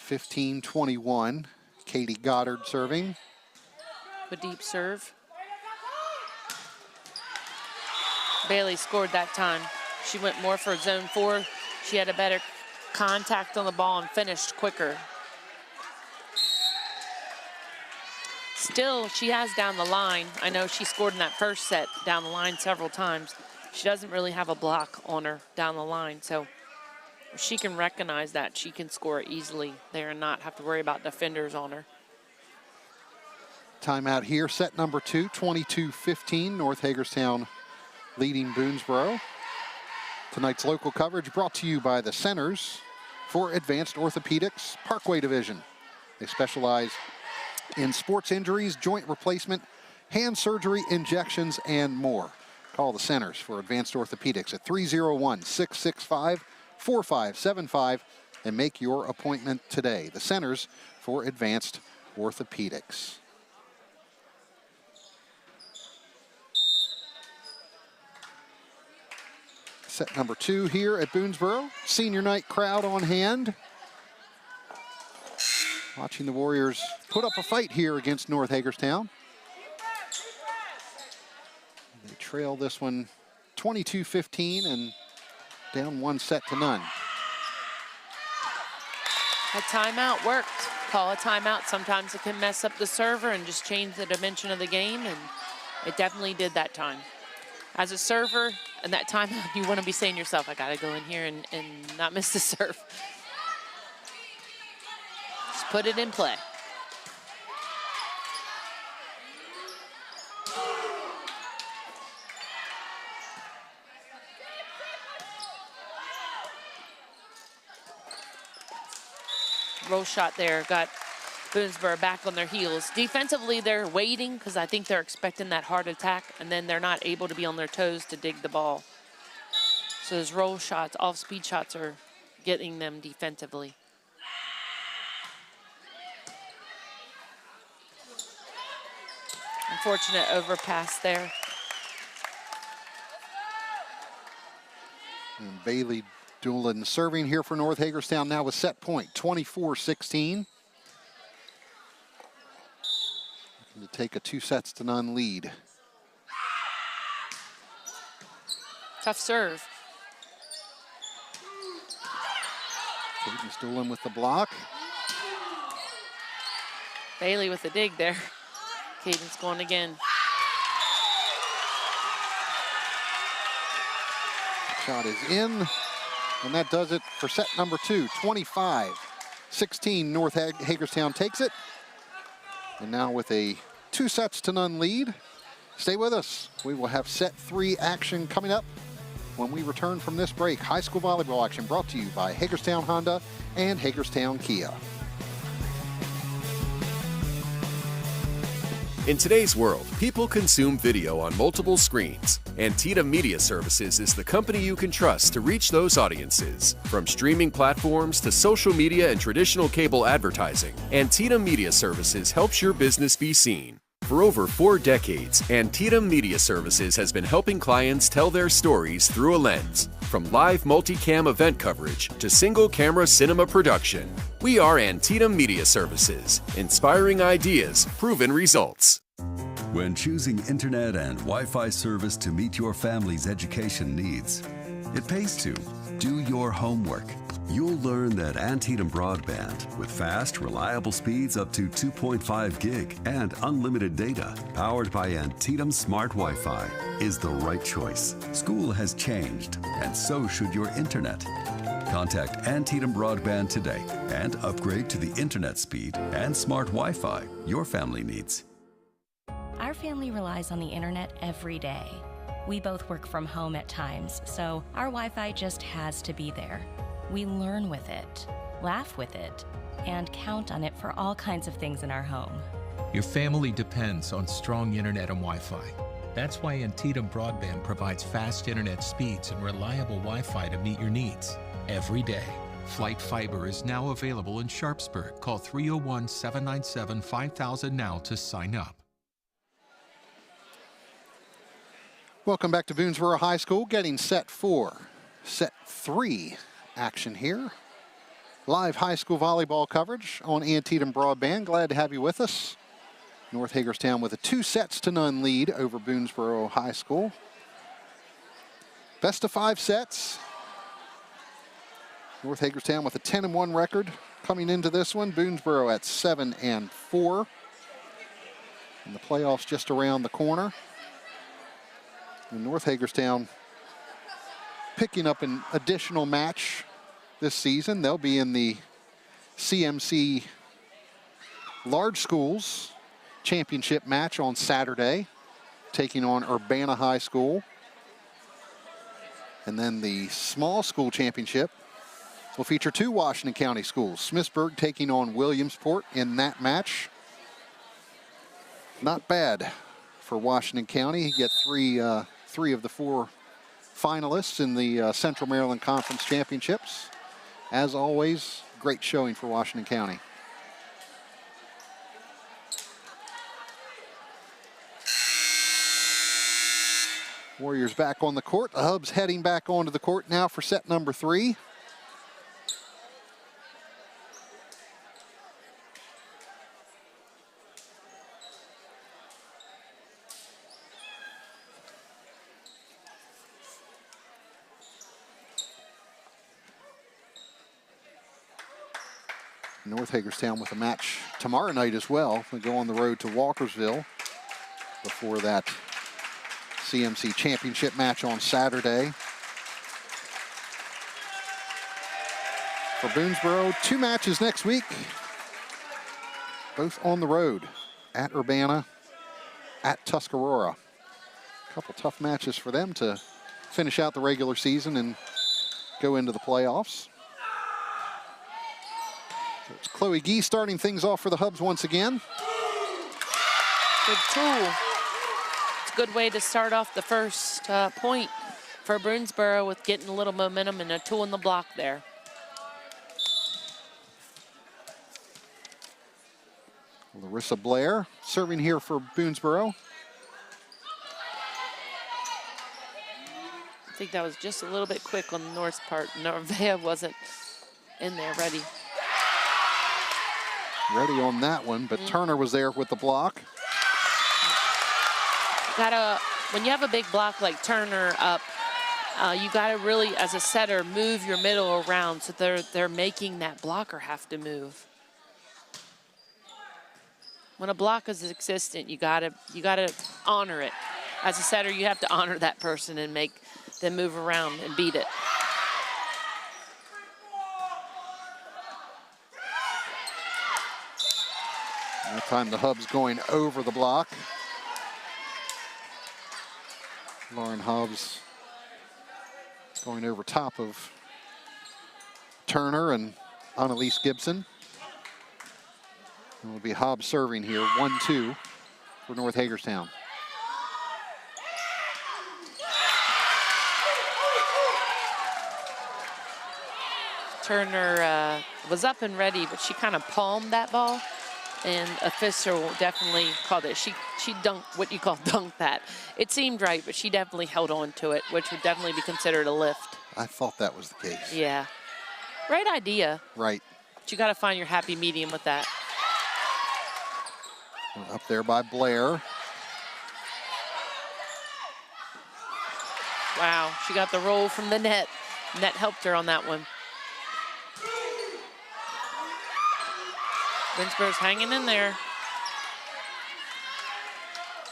15-21. Katie Goddard serving. A deep serve. Bailey scored that time. She went more for zone 4. She had a better contact on the ball and finished quicker. Still, she has down the line. I know she scored in that first set down the line several times. She doesn't really have a block on her down the line, so if she can recognize that, she can score easily there and not have to worry about defenders on her. Timeout here, set number 2, 22-15, North Hagerstown leading Boonsboro. Tonight's local coverage brought to you by the Centers for Advanced Orthopedics Parkway Division. They specialize in sports injuries, joint replacement, hand surgery, injections, and more. Call the Centers for Advanced Orthopedics at 301-665-4575 and make your appointment today. The Centers for Advanced Orthopedics. Set number 2 here at Boonsboro. Senior night crowd on hand. Watching the Warriors put up a fight here against North Hagerstown. They trail this one 22-15 and down 1-0. That timeout worked. Call a timeout. Sometimes it can mess up the server and just change the dimension of the game, and it definitely did that time. As a server, and that timeout, you want to be saying to yourself, I got to go in here and not miss the serve. Just put it in play. Roll shot there, got Boonsboro back on their heels. Defensively, they're waiting because I think they're expecting that hard attack, and then they're not able to be on their toes to dig the ball. So those roll shots, off-speed shots are getting them defensively. Unfortunate overpass there. And Bailey Doolin serving here for North Hagerstown now with set point, 24-16. take a 2-0 lead. Tough serve. Caden still in with the block. Bailey with the dig there. Caden's going again. Shot is in, and that does it for set number 2. 25-16, North Hagerstown takes it. And now with a 2-0 lead. Stay with us. We will have set 3 action coming up when we return from this break. High school volleyball action brought to you by Hagerstown Honda and Hagerstown Kia. In today's world, people consume video on multiple screens. Antietam Media Services is the company you can trust to reach those audiences. From streaming platforms to social media and traditional cable advertising, Antietam Media Services helps your business be seen. For over 4 decades, Antietam Media Services has been helping clients tell their stories through a lens. From live multicam event coverage to single-camera cinema production, we are Antietam Media Services, inspiring ideas, proven results. When choosing internet and Wi-Fi service to meet your family's education needs, it pays to do your homework. You'll learn that Antietam Broadband, with fast, reliable speeds up to 2.5 gig and unlimited data, powered by Antietam Smart Wi-Fi, is the right choice. School has changed, and so should your internet. Contact Antietam Broadband today and upgrade to the internet speed and smart Wi-Fi your family needs. Our family relies on the internet every day. We both work from home at times, so our Wi-Fi just has to be there. We learn with it, laugh with it, and count on it for all kinds of things in our home. Your family depends on strong internet and Wi-Fi. That's why Antietam Broadband provides fast internet speeds and reliable Wi-Fi to meet your needs every day. Flight Fiber is now available in Sharpsburg. Call 301-797-5000 now to sign up. Welcome back to Boonsboro High School, getting set 4, set 3 action here. Live high school volleyball coverage on Antietam Broadband. Glad to have you with us. North Hagerstown with a 2-0 lead over Boonsboro High School. Best of 5 sets. North Hagerstown with a 10-1 record coming into this one. Boonsboro at 7-4. And the playoffs just around the corner. And North Hagerstown picking up an additional match this season. They'll be in the CMC Large Schools Championship match on Saturday, taking on Urbana High School. And then the Small School Championship will feature 2 Washington County schools. Smithsburg taking on Williamsport in that match. Not bad for Washington County. You get three of the 4 finalists in the Central Maryland Conference Championships. As always, great showing for Washington County. Warriors back on the court. The Hubs heading back onto the court now for set number 3. North Hagerstown with a match tomorrow night as well. We go on the road to Walkersville before that CMC Championship match on Saturday. For Boonsboro, 2 matches next week, both on the road, at Urbana, at Tuscarora. A couple tough matches for them to finish out the regular season and go into the playoffs. So it's Chloe Gee starting things off for the Hubs once again. Good tool. It's a good way to start off the first point for Boonsboro with getting a little momentum and a tool in the block there. Larissa Blair serving here for Boonsboro. I think that was just a little bit quick on the North's part. Norvea wasn't in there ready. Ready on that one, but Turner was there with the block. when you have a big block like Turner up, you gotta really, as a setter, move your middle around so they're making that blocker have to move. When a block is existent, you gotta honor it. As a setter, you have to honor that person and make them move around and beat it. That time the Hub's going over the block. Lauren Hobbs going over top of Turner and Annalise Gibson. It will be Hobbs serving here, 1-2 for North Hagerstown. Turner was up and ready, but she kind of palmed that ball, and official definitely called it. She dunked, what you call dunked that. It seemed right, but she definitely held on to it, which would definitely be considered a lift. I thought that was the case. Yeah. Right idea. Right. But you got to find your happy medium with that. Up there by Blair. Wow, she got the roll from the net. Net helped her on that one. Boonsboro's hanging in there.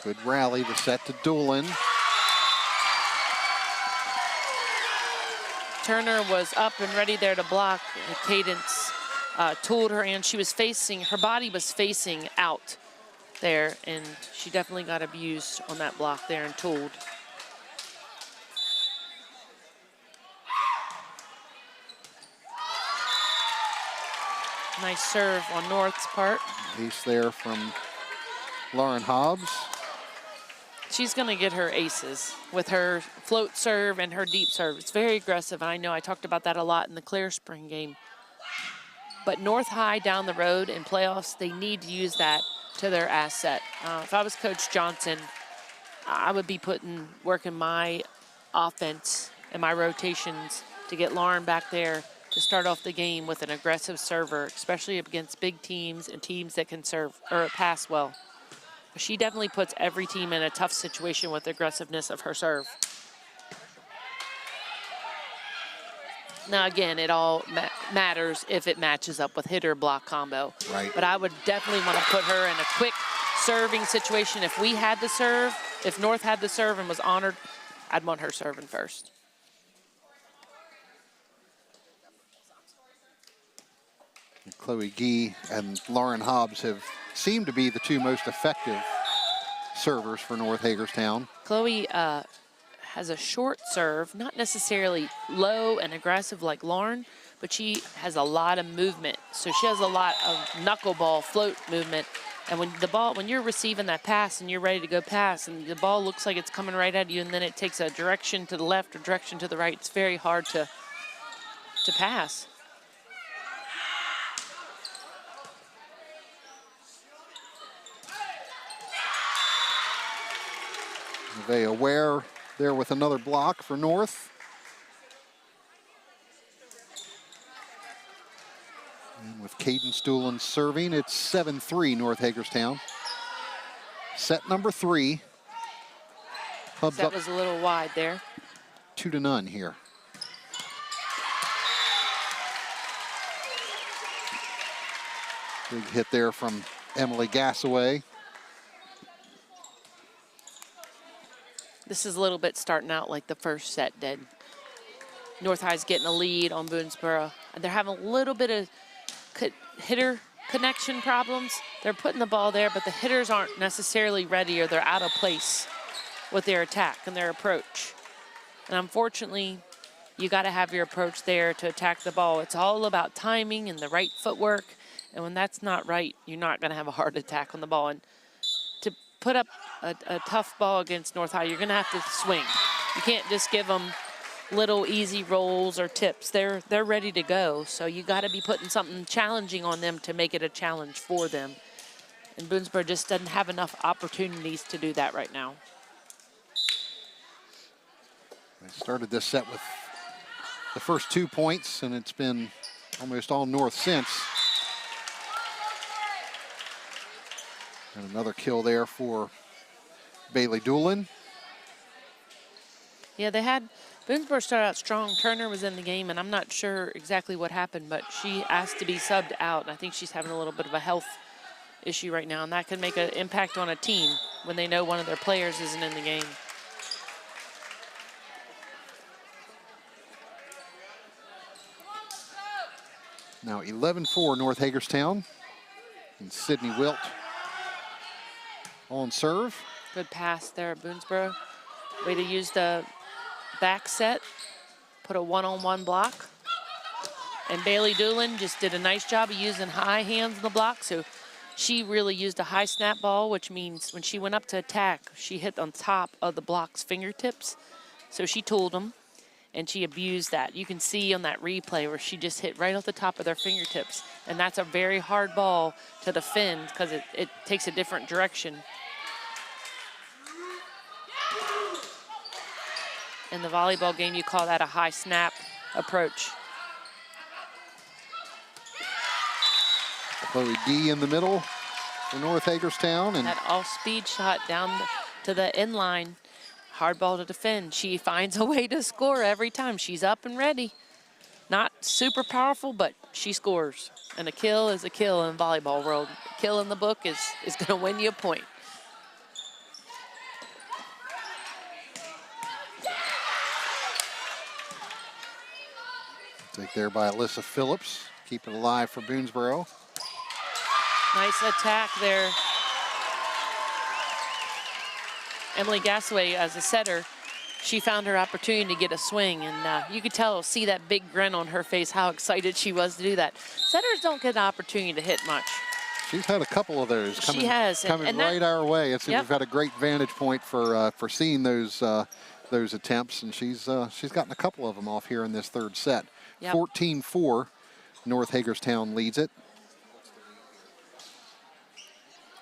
Good rally, the set to Doolin. Turner was up and ready there to block. Cadence tooled her, and she was facing, her body was facing out there, and she definitely got abused on that block there and tooled. Nice serve on North's part. Ace there from Lauren Hobbs. She's going to get her aces with her float serve and her deep serve. It's very aggressive. I know I talked about that a lot in the Clear Spring game. But North High down the road in playoffs, they need to use that to their asset. If I was Coach Johnson, I would be working my offense and my rotations to get Lauren back there to start off the game with an aggressive server, especially against big teams and teams that can serve or pass well. She definitely puts every team in a tough situation with the aggressiveness of her serve. Now, again, it all matters if it matches up with hitter-block combo. Right. But I would definitely want to put her in a quick serving situation. If we had the serve, if North had the serve and was honored, I'd want her serving first. Chloe Gee and Lauren Hobbs have seemed to be the two most effective servers for North Hagerstown. Chloe has a short serve, not necessarily low and aggressive like Lauren, but she has a lot of movement. So she has a lot of knuckleball float movement. And when you're receiving that pass and you're ready to go pass and the ball looks like it's coming right at you and then it takes a direction to the left or direction to the right, it's very hard to pass. Nevaeh Ware there with another block for North. And with Cadence Doolin serving, it's 7-3 North Hagerstown. Set number 3. Hubs That up was a little wide there. 2-0 here. Big hit there from Emily Gassaway. This is a little bit starting out like the first set did. North High's getting a lead on Boonsboro. And they're having a little bit of hitter connection problems. They're putting the ball there, but the hitters aren't necessarily ready or they're out of place with their attack and their approach. And unfortunately, you got to have your approach there to attack the ball. It's all about timing and the right footwork. And when that's not right, you're not going to have a hard attack on the ball. And to put up a tough ball against North High, you're going to have to swing. You can't just give them little easy rolls or tips. They're ready to go. So you got to be putting something challenging on them to make it a challenge for them. And Boonsboro just doesn't have enough opportunities to do that right now. They started this set with the first 2 points, and it's been almost all North since. And another kill there for Bailey Doolin. Yeah, they had Boonsboro started out strong. Turner was in the game, and I'm not sure exactly what happened, but she asked to be subbed out. And I think she's having a little bit of a health issue right now, and that can make an impact on a team when they know one of their players isn't in the game. Now 11-4 North Hagerstown. And Sydney Wilt on serve. Good pass there at Boonsboro. Way to use the back set, put a one-on-one block. And Bailey Doolin just did a nice job of using high hands in the block. So she really used a high snap ball, which means when she went up to attack, she hit on top of the block's fingertips. So she tooled them, and she abused that. You can see on that replay where she just hit right off the top of their fingertips. And that's a very hard ball to defend because it takes a different direction. In the volleyball game, you call that a high snap approach. Chloe D in the middle for North Hagerstown. And that off-speed shot down to the inline. Hard ball to defend. She finds a way to score every time. She's up and ready. Not super powerful, but she scores. And a kill is a kill in volleyball world. A kill in the book is going to win you a point. Take there by Alyssa Phillips. Keep it alive for Boonsboro. Nice attack there. Emily Gassaway, as a setter, she found her opportunity to get a swing, and you could see that big grin on her face, how excited she was to do that. Setters don't get an opportunity to hit much. She's had a couple of those coming, she has. coming right our way. It's yep. We've had a great vantage point for seeing those attempts, and she's gotten a couple of them off here in this third set. 14-4, North Hagerstown leads it.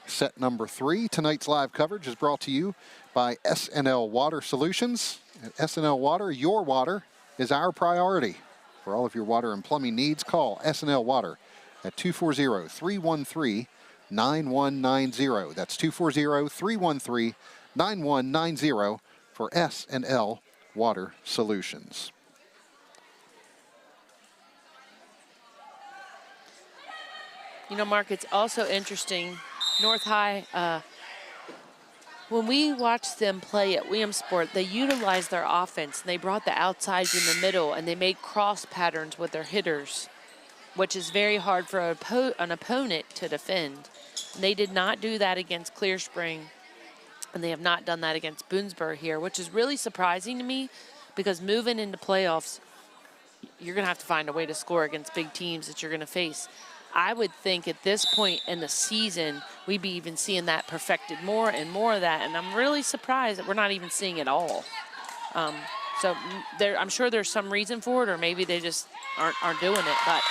Set number 3. Tonight's live coverage is brought to you by S&L Water Solutions. At S&L Water, your water is our priority. For all of your water and plumbing needs, call S&L Water at 240-313-9190. That's 240-313-9190 for S&L Water Solutions. You know, Mark, it's also interesting. North High, when we watched them play at Williamsport, they utilized their offense. They brought the outsides in the middle, and they made cross patterns with their hitters, which is very hard for an opponent to defend. They did not do that against Clear Spring, and they have not done that against Boonsboro here, which is really surprising to me because moving into playoffs, you're going to have to find a way to score against big teams that you're going to face. I would think at this point in the season, we'd be even seeing that perfected more and more of that. And I'm really surprised that we're not even seeing it all. So I'm sure there's some reason for it, or maybe they just aren't doing it. But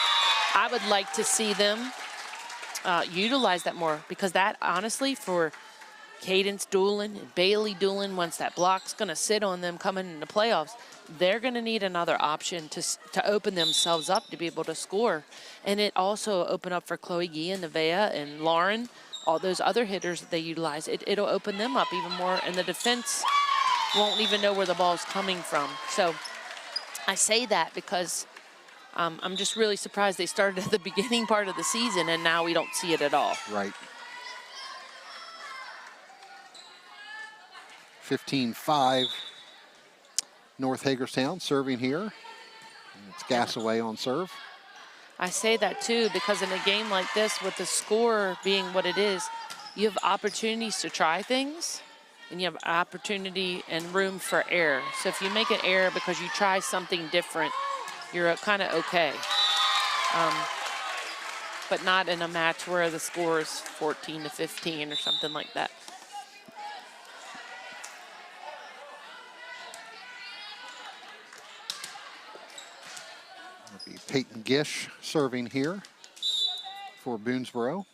I would like to see them utilize that more, because that, honestly, for Cadence Doolin and Bailey Doolin, once that block's going to sit on them coming into playoffs, they're going to need another option to open themselves up to be able to score. And it also open up for Chloe Gee and Nevaeh and Lauren, all those other hitters that they utilize. It'll open them up even more, and the defense won't even know where the ball's coming from. So I say that because I'm just really surprised they started at the beginning part of the season, and now we don't see it at all. Right. 15-5, North Hagerstown serving here. It's Gassaway on serve. I say that too because in a game like this, with the score being what it is, you have opportunities to try things, and you have opportunity and room for error. So if you make an error because you try something different, you're kind of okay. But not in a match where the score is 14-15 or something like that. It'll be Peyton Gish serving here for Boonsboro.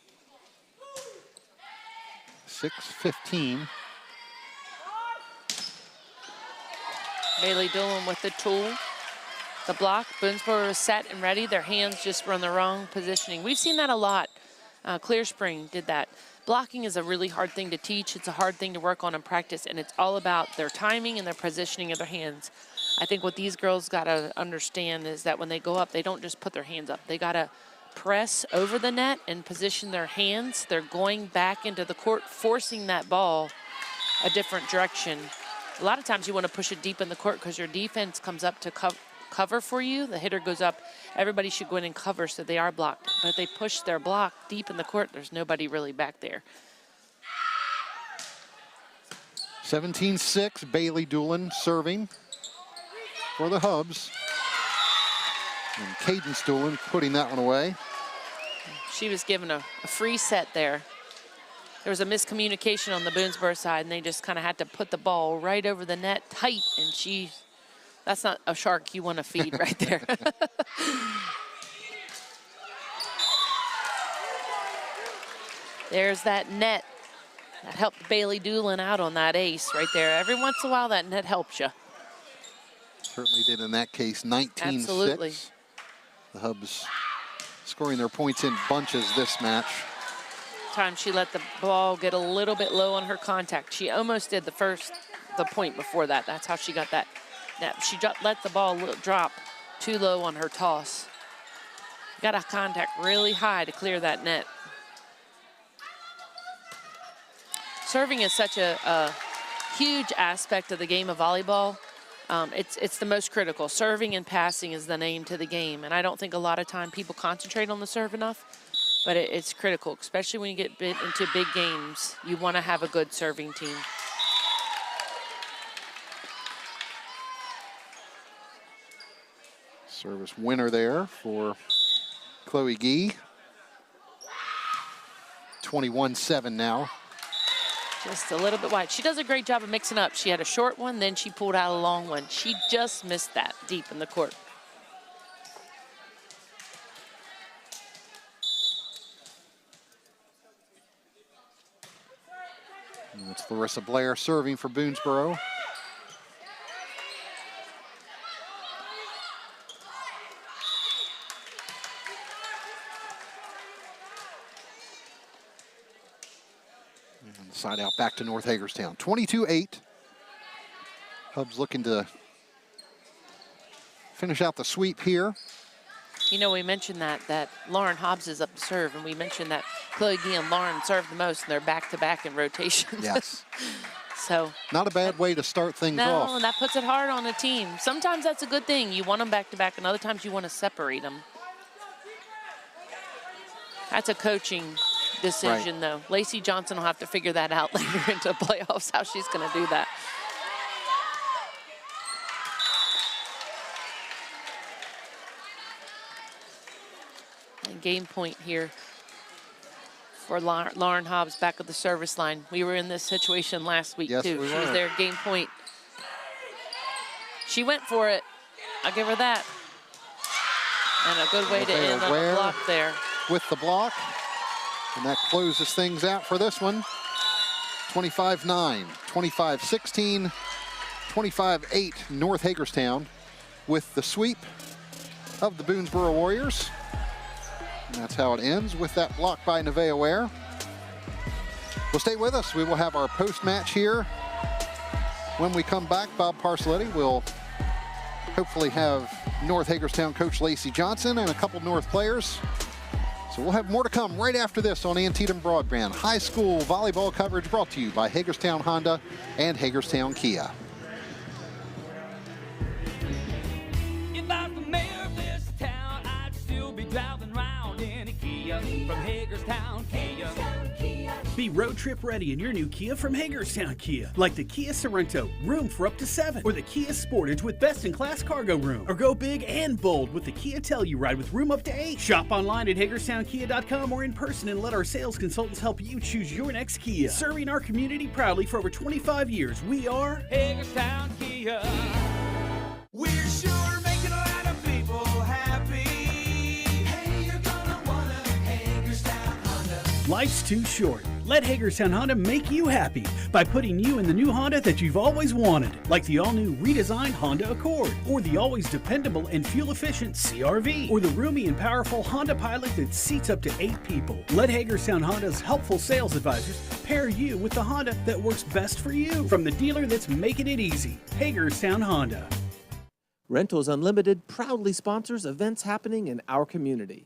6-15. Bailey Doolin with the tool. The block, Boonsboro is set and ready. Their hands just were in the wrong positioning. We've seen that a lot. Clear Spring did that. blocking is a really hard thing to teach. It's a hard thing to work on in practice, and it's all about their timing and their positioning of their hands. I think what these girls got to understand is that when they go up, they don't just put their hands up. They got to press over the net and position their hands. They're going back into the court, forcing that ball a different direction. A lot of times you want to push it deep in the court because your defense comes up to cover for you. The hitter goes up. Everybody should go in and cover so they are blocked. But if they push their block deep in the court, there's nobody really back there. 17-6, Bailey Doolin serving for the Hubs. And Cadence Doolin putting that one away. She was given a free set there. There was a miscommunication on the Boonsboro side, and they just kind of had to put the ball right over the net tight, and that's not a shark you want to feed right there. There's that net. That helped Bailey Doolin out on that ace right there. Every once in a while, that net helps you. Certainly did in that case, 19-6. Absolutely. The Hubs scoring their points in bunches this match. Time she let the ball get a little bit low on her contact. She almost did the point before that. That's how she got that. She let the ball drop too low on her toss. Got a contact really high to clear that net. Serving is such a huge aspect of the game of volleyball. It's the most critical. Serving and passing is the name to the game, and I don't think a lot of time people concentrate on the serve enough, but it's critical, especially when you get into big games. You want to have a good serving team. Service winner there for Chloe Gee. 21-7 now. Just a little bit wide. She does a great job of mixing up. She had a short one, then she pulled out a long one. She just missed that deep in the court. And it's Larissa Blair serving for Boonsboro. Side out back to North Hagerstown. 22-8. Hubs looking to finish out the sweep here. You know, we mentioned that Lauren Hobbs is up to serve, and we mentioned that Chloe Gee and Lauren serve the most, and they're back-to-back in rotation. Yes. So not a bad way to start things off. No, and that puts it hard on a team. Sometimes that's a good thing. You want them back-to-back, and other times you want to separate them. That's a coaching decision, though. Lacey Johnson will have to figure that out later into playoffs, how she's going to do that. And game point here for Lauren Hobbs back at the service line. We were in this situation last week, too. She was there, game point. She went for it. I'll give her that. And a good way to end on the block there. With the block. And that closes things out for this one. 25-9, 25-16, 25-8 North Hagerstown with the sweep of the Boonsboro Warriors. And that's how it ends with that block by Nevaeh Ware. Well, stay with us. We will have our post-match here. When we come back, Bob Parcelletti will hopefully have North Hagerstown coach Lacey Johnson and a couple North players. So we'll have more to come right after this on Antietam Broadband. High school volleyball coverage brought to you by Hagerstown Honda and Hagerstown Kia. If I was the mayor of this town, I'd still be driving around in a Kia from Hagerstown Kia. Be road trip ready in your new Kia from Hagerstown Kia. Like the Kia Sorento, room for up to 7. Or the Kia Sportage with best-in-class cargo room. Or go big and bold with the Kia Telluride with room up to 8. Shop online at HagerstownKia.com or in person and let our sales consultants help you choose your next Kia. Serving our community proudly for over 25 years, we are Hagerstown Kia. We're sure making a lot of people happy. Hey, you're gonna wanna Hagerstown Honda. Life's too short. Let Hagerstown Honda make you happy by putting you in the new Honda that you've always wanted, like the all-new redesigned Honda Accord, or the always dependable and fuel-efficient CR-V, or the roomy and powerful Honda Pilot that seats up to 8 people. Let Hagerstown Honda's helpful sales advisors pair you with the Honda that works best for you, from the dealer that's making it easy, Hagerstown Honda. Rentals Unlimited proudly sponsors events happening in our community.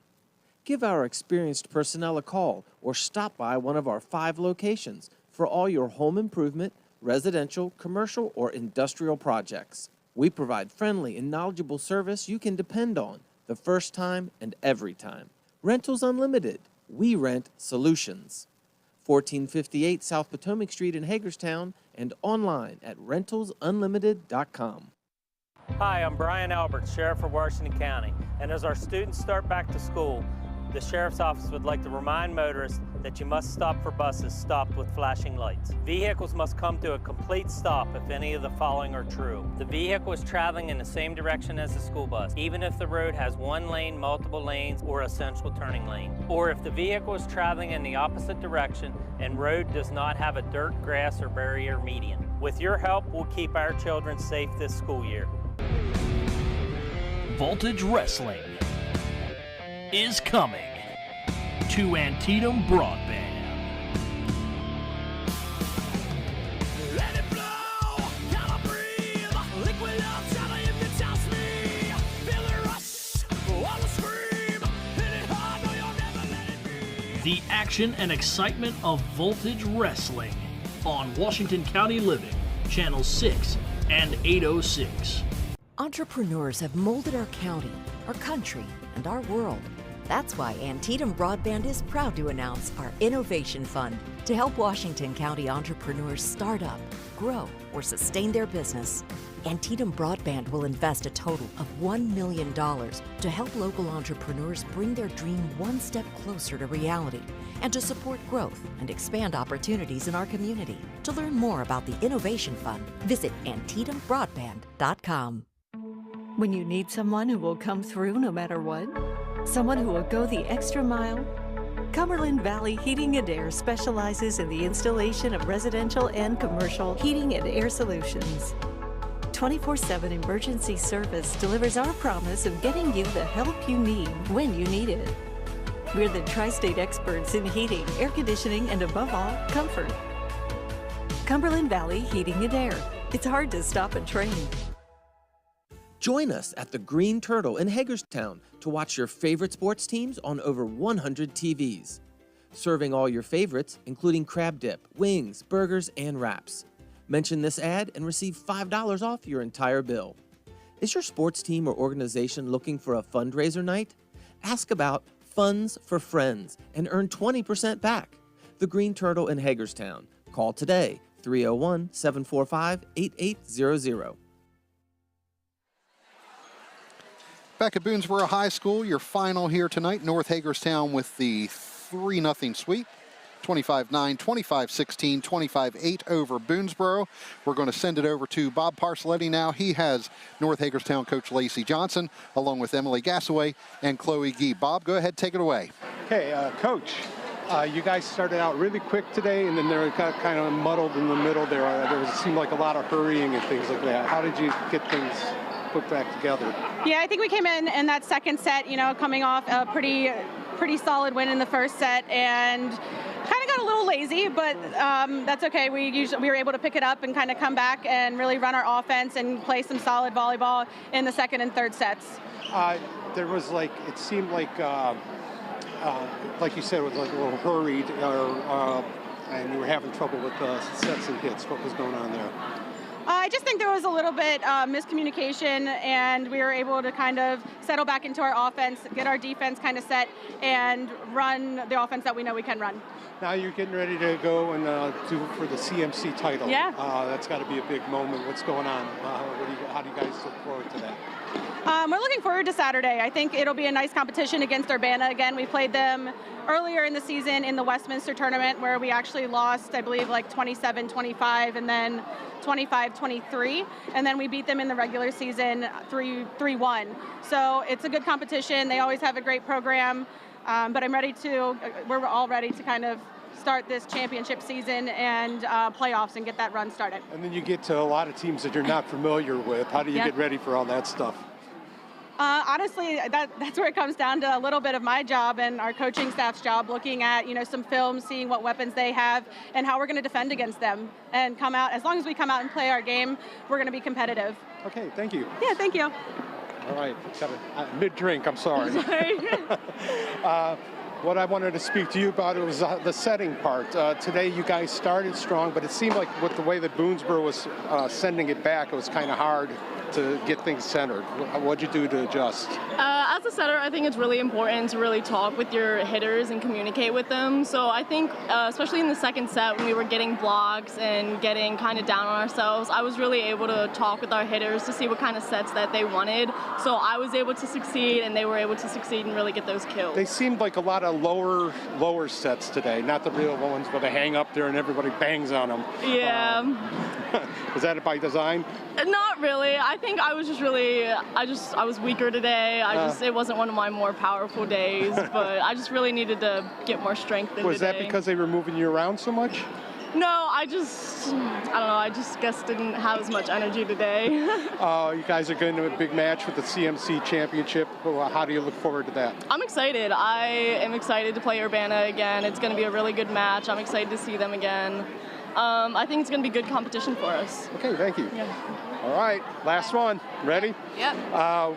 Give our experienced personnel a call or stop by one of our 5 locations for all your home improvement, residential, commercial, or industrial projects. We provide friendly and knowledgeable service you can depend on the first time and every time. Rentals Unlimited. We rent solutions. 1458 South Potomac Street in Hagerstown and online at rentalsunlimited.com. Hi, I'm Brian Albert, Sheriff of Washington County, and as our students start back to school, the Sheriff's Office would like to remind motorists that you must stop for buses stopped with flashing lights. Vehicles must come to a complete stop if any of the following are true. The vehicle is traveling in the same direction as the school bus, even if the road has 1 lane, multiple lanes, or a central turning lane. Or if the vehicle is traveling in the opposite direction and road does not have a dirt, grass, or barrier median. With your help, we'll keep our children safe this school year. Voltage Wrestling is coming to Antietam Broadband. Let it blow, gotta breathe. Liquid love, try to hypnotize me. Feel it rush, wanna scream. Hit it hard, no, you'll never let it be. The action and excitement of Voltage Wrestling on Washington County Living, Channel 6 and 806. Entrepreneurs have molded our county, our country, and our world. That's why Antietam Broadband is proud to announce our Innovation Fund to help Washington County entrepreneurs start up, grow, or sustain their business. Antietam Broadband will invest a total of $1 million to help local entrepreneurs bring their dream one step closer to reality and to support growth and expand opportunities in our community. To learn more about the Innovation Fund, visit AntietamBroadband.com. When you need someone who will come through no matter what, someone who will go the extra mile, Cumberland Valley Heating and Air specializes in the installation of residential and commercial heating and air solutions. 24/7 emergency service delivers our promise of getting you the help you need when you need it. We're the tri-state experts in heating, air conditioning, and above all, comfort. Cumberland Valley Heating and Air. It's hard to stop a train. Join us at the Green Turtle in Hagerstown to watch your favorite sports teams on over 100 TVs. Serving all your favorites, including crab dip, wings, burgers, and wraps. Mention this ad and receive $5 off your entire bill. Is your sports team or organization looking for a fundraiser night? Ask about Funds for Friends and earn 20% back. The Green Turtle in Hagerstown. Call today, 301-745-8800. Back at Boonsboro High School, your final here tonight. North Hagerstown with the 3-0 sweep. 25-9, 25-16, 25-8 over Boonsboro. We're going to send it over to Bob Parcelletti now. He has North Hagerstown coach Lacey Johnson, along with Emily Gassaway and Chloe Gee. Bob, go ahead, take it away. Okay, Coach, you guys started out really quick today, and then they got kind of muddled in the middle there. Seemed like a lot of hurrying and things like that. How did you get things put back together? Yeah, I think we came in that second set, coming off a pretty solid win in the first set, and kind of got a little lazy, but that's okay. We were able to pick it up and kind of come back and really run our offense and play some solid volleyball in the second and third sets. There was it seemed like you said, it was like a little hurried, and you were having trouble with sets and hits. What was going on there? I just think there was a little bit miscommunication, and we were able to kind of settle back into our offense, get our defense kind of set, and run the offense that we know we can run. Now you're getting ready to go and do for the CMC title. Yeah. That's got to be a big moment. What's going on? How do you guys look forward to that? We're looking forward to Saturday. I think it'll be a nice competition against Urbana. Again, we played them earlier in the season in the Westminster tournament, where we actually lost, I believe, 27-25 and then 25-23. And then we beat them in the regular season 3-1. So it's a good competition. They always have a great program. But we're all ready to kind of start this championship season and playoffs and get that run started. And then you get to a lot of teams that you're not familiar with. How do you get ready for all that stuff? Honestly, that's where it comes down to a little bit of my job and our coaching staff's job, looking at, some film, seeing what weapons they have and how we're going to defend against them and come out. As long as we come out and play our game, we're going to be competitive. Okay, thank you. Yeah, thank you. All right, mid-drink, I'm sorry. What I wanted to speak to you about was the setting part. Today you guys started strong, but it seemed like with the way that Boonsboro was sending it back, it was kind of hard to get things centered. What'd you do to adjust? As a setter, I think it's really important to really talk with your hitters and communicate with them. So I think, especially in the second set, when we were getting blocks and getting kind of down on ourselves, I was really able to talk with our hitters to see what kind of sets that they wanted. So I was able to succeed, and they were able to succeed and really get those kills. They seemed like a lot of lower sets today, not the real ones where they hang up there and everybody bangs on them. Yeah. Was that by design? Not really. I think I was just really, I was weaker today. It wasn't one of my more powerful days, but I just really needed to get more strength in today. Was that because they were moving you around so much? No, I don't know, I just guess didn't have as much energy today. You guys are going to a big match with the CMC Championship. How do you look forward to that? I'm excited. I am excited to play Urbana again. It's going to be a really good match. I'm excited to see them again. I think it's going to be good competition for us. Okay, thank you. Yeah. All right, last one. Ready? Yep.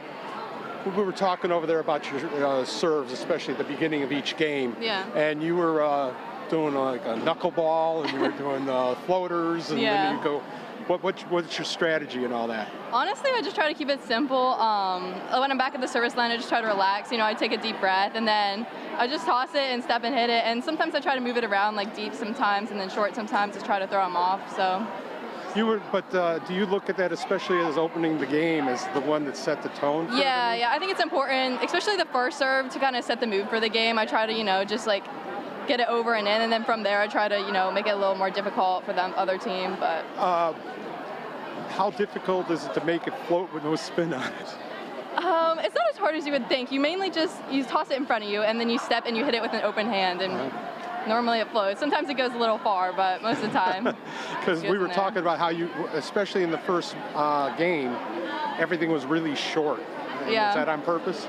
We were talking over there about your serves, especially at the beginning of each game. Yeah. And you were doing like a knuckleball, and you were doing floaters, and then you go. What's your strategy and all that? Honestly, I just try to keep it simple. When I'm back at the service line, I just try to relax. I take a deep breath, and then I just toss it and step and hit it. And sometimes I try to move it around, like deep sometimes, and then short sometimes to try to throw them off. So. Do you look at that, especially as opening the game, as the one that set the tone? Yeah. I think it's important, especially the first serve, to kind of set the mood for the game. I try to, just like get it over and in, and then from there I try to, make it a little more difficult for the other team. But how difficult is it to make it float with no spin on it? It's not as hard as you would think. You mainly you toss it in front of you, and then you step and you hit it with an open hand, and normally it floats. Sometimes it goes a little far, but most of the time. Because we were talking about how you, especially in the first game, everything was really short. Yeah. Was that on purpose?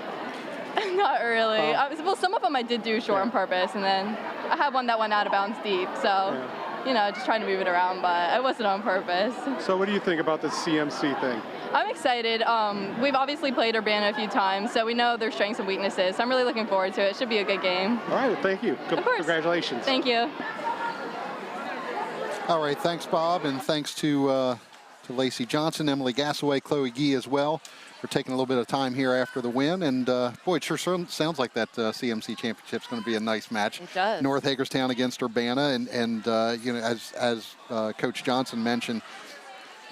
Not really. Well, some of them I did do short on purpose, and then I had one that went out of bounds deep. So, just trying to move it around, but it wasn't on purpose. So what do you think about the CMC thing? I'm excited. We've obviously played Urbana a few times, so we know their strengths and weaknesses. So I'm really looking forward to it. It should be a good game. All right, well, thank you. Of course. Congratulations. Thank you. All right, thanks, Bob, and thanks to Lacey Johnson, Emily Gassaway, Chloe Gee as well for taking a little bit of time here after the win. And boy, it sure sounds like that CMC Championship is going to be a nice match. It does. North Hagerstown against Urbana, and as Coach Johnson mentioned,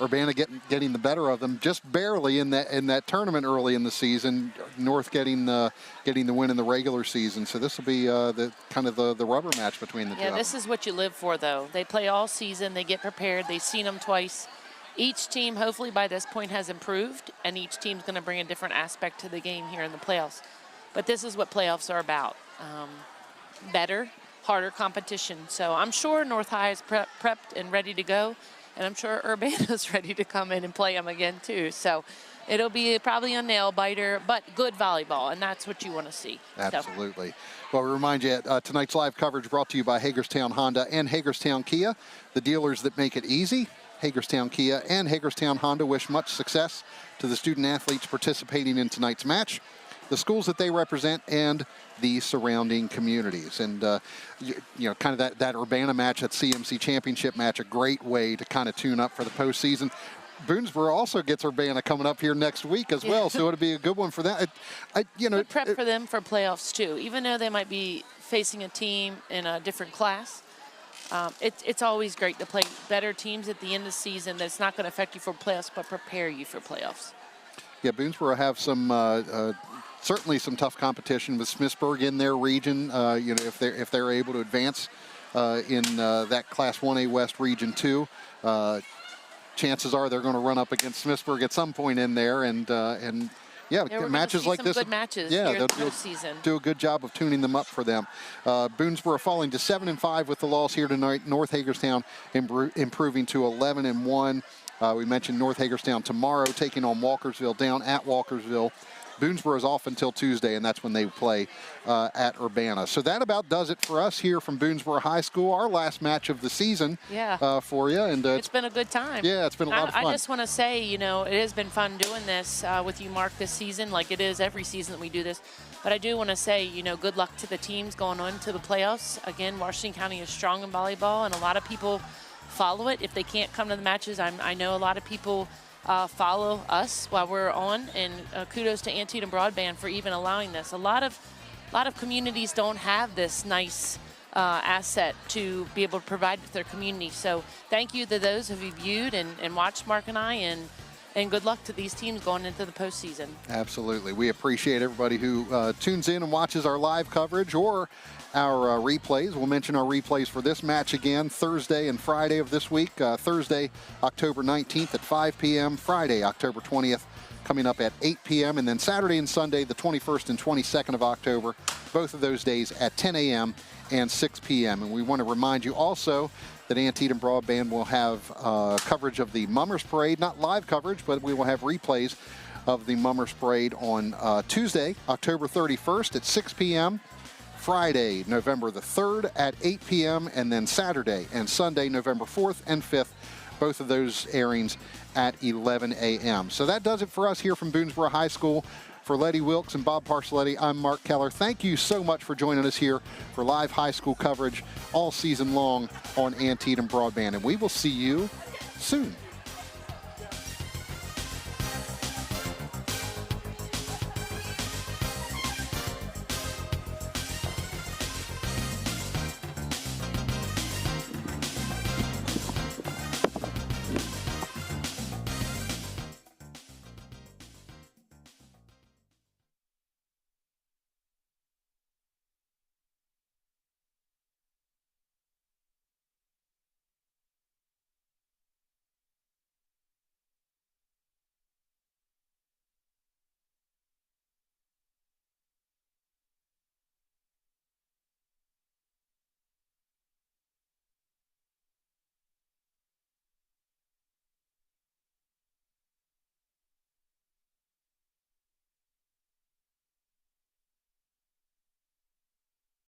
Urbana getting the better of them just barely in that tournament early in the season. North getting the win in the regular season. So this will be the rubber match between the two. Yeah, this is what you live for, though. They play all season. They get prepared. They've seen them twice. Each team, hopefully by this point, has improved, and each team's going to bring a different aspect to the game here in the playoffs. But this is what playoffs are about. Better, harder competition. So I'm sure North High is prepped and ready to go, and I'm sure Urbana's ready to come in and play them again, too. So it'll be probably a nail-biter, but good volleyball, and that's what you want to see. Absolutely. So. Well, we remind you, tonight's live coverage brought to you by Hagerstown Honda and Hagerstown Kia, the dealers that make it easy. Hagerstown Kia and Hagerstown Honda wish much success to the student athletes participating in tonight's match, the schools that they represent, and the surrounding communities. And, kind of that Urbana match, that CMC Championship match, a great way to kind of tune up for the postseason. Boonsboro also gets Urbana coming up here next week as well, so it'll be a good one for that. Good prep for them for playoffs, too. Even though they might be facing a team in a different class, it's always great to play better teams at the end of the season that's not going to affect you for playoffs, but prepare you for playoffs. Yeah, Boonsboro have some certainly some tough competition with Smithsburg in their region. If they're able to advance in that Class 1A West Region 2, chances are they're going to run up against Smithsburg at some point in there, and Yeah, we're matches gonna see like some this. good matches Yeah, here they'll this season. do a good job of tuning them up for them. Boonsboro falling to 7-5 with the loss here tonight. North Hagerstown improving to 11-1. We mentioned North Hagerstown tomorrow taking on Walkersville down at Walkersville. Boonsboro is off until Tuesday, and that's when they play at Urbana. So that about does it for us here from Boonsboro High School. Our last match of the season for you. And it's been a good time. Yeah, it's been a lot of fun. I just want to say, you know, it has been fun doing this with you, Mark, this season, like it is every season that we do this. But I do want to say, you know, good luck to the teams going on to the playoffs. Again, Washington County is strong in volleyball, and a lot of people follow it. If they can't come to the matches, I know a lot of people follow us while we're on, and kudos to Antietam Broadband for even allowing this. A lot of communities don't have this nice asset to be able to provide to their community. So thank you to those who have viewed and watched Mark and I, and good luck to these teams going into the postseason. Absolutely. We appreciate everybody who tunes in and watches our live coverage or our replays. We'll mention our replays for this match again Thursday and Friday of this week. Thursday, October 19th at 5 p.m. Friday, October 20th, coming up at 8 p.m. And then Saturday and Sunday, the 21st and 22nd of October, both of those days at 10 a.m. and 6 p.m. And we want to remind you also that Antietam Broadband will have coverage of the Mummers Parade, not live coverage, but we will have replays of the Mummers Parade on Tuesday, October 31st at 6 p.m., Friday, November the 3rd at 8 p.m., and then Saturday and Sunday, November 4th and 5th, both of those airings at 11 a.m. So that does it for us here from Boonsboro High School. For Letty Wilkes and Bob Parcelletti, I'm Mark Keller. Thank you so much for joining us here for live high school coverage all season long on Antietam Broadband, and we will see you soon.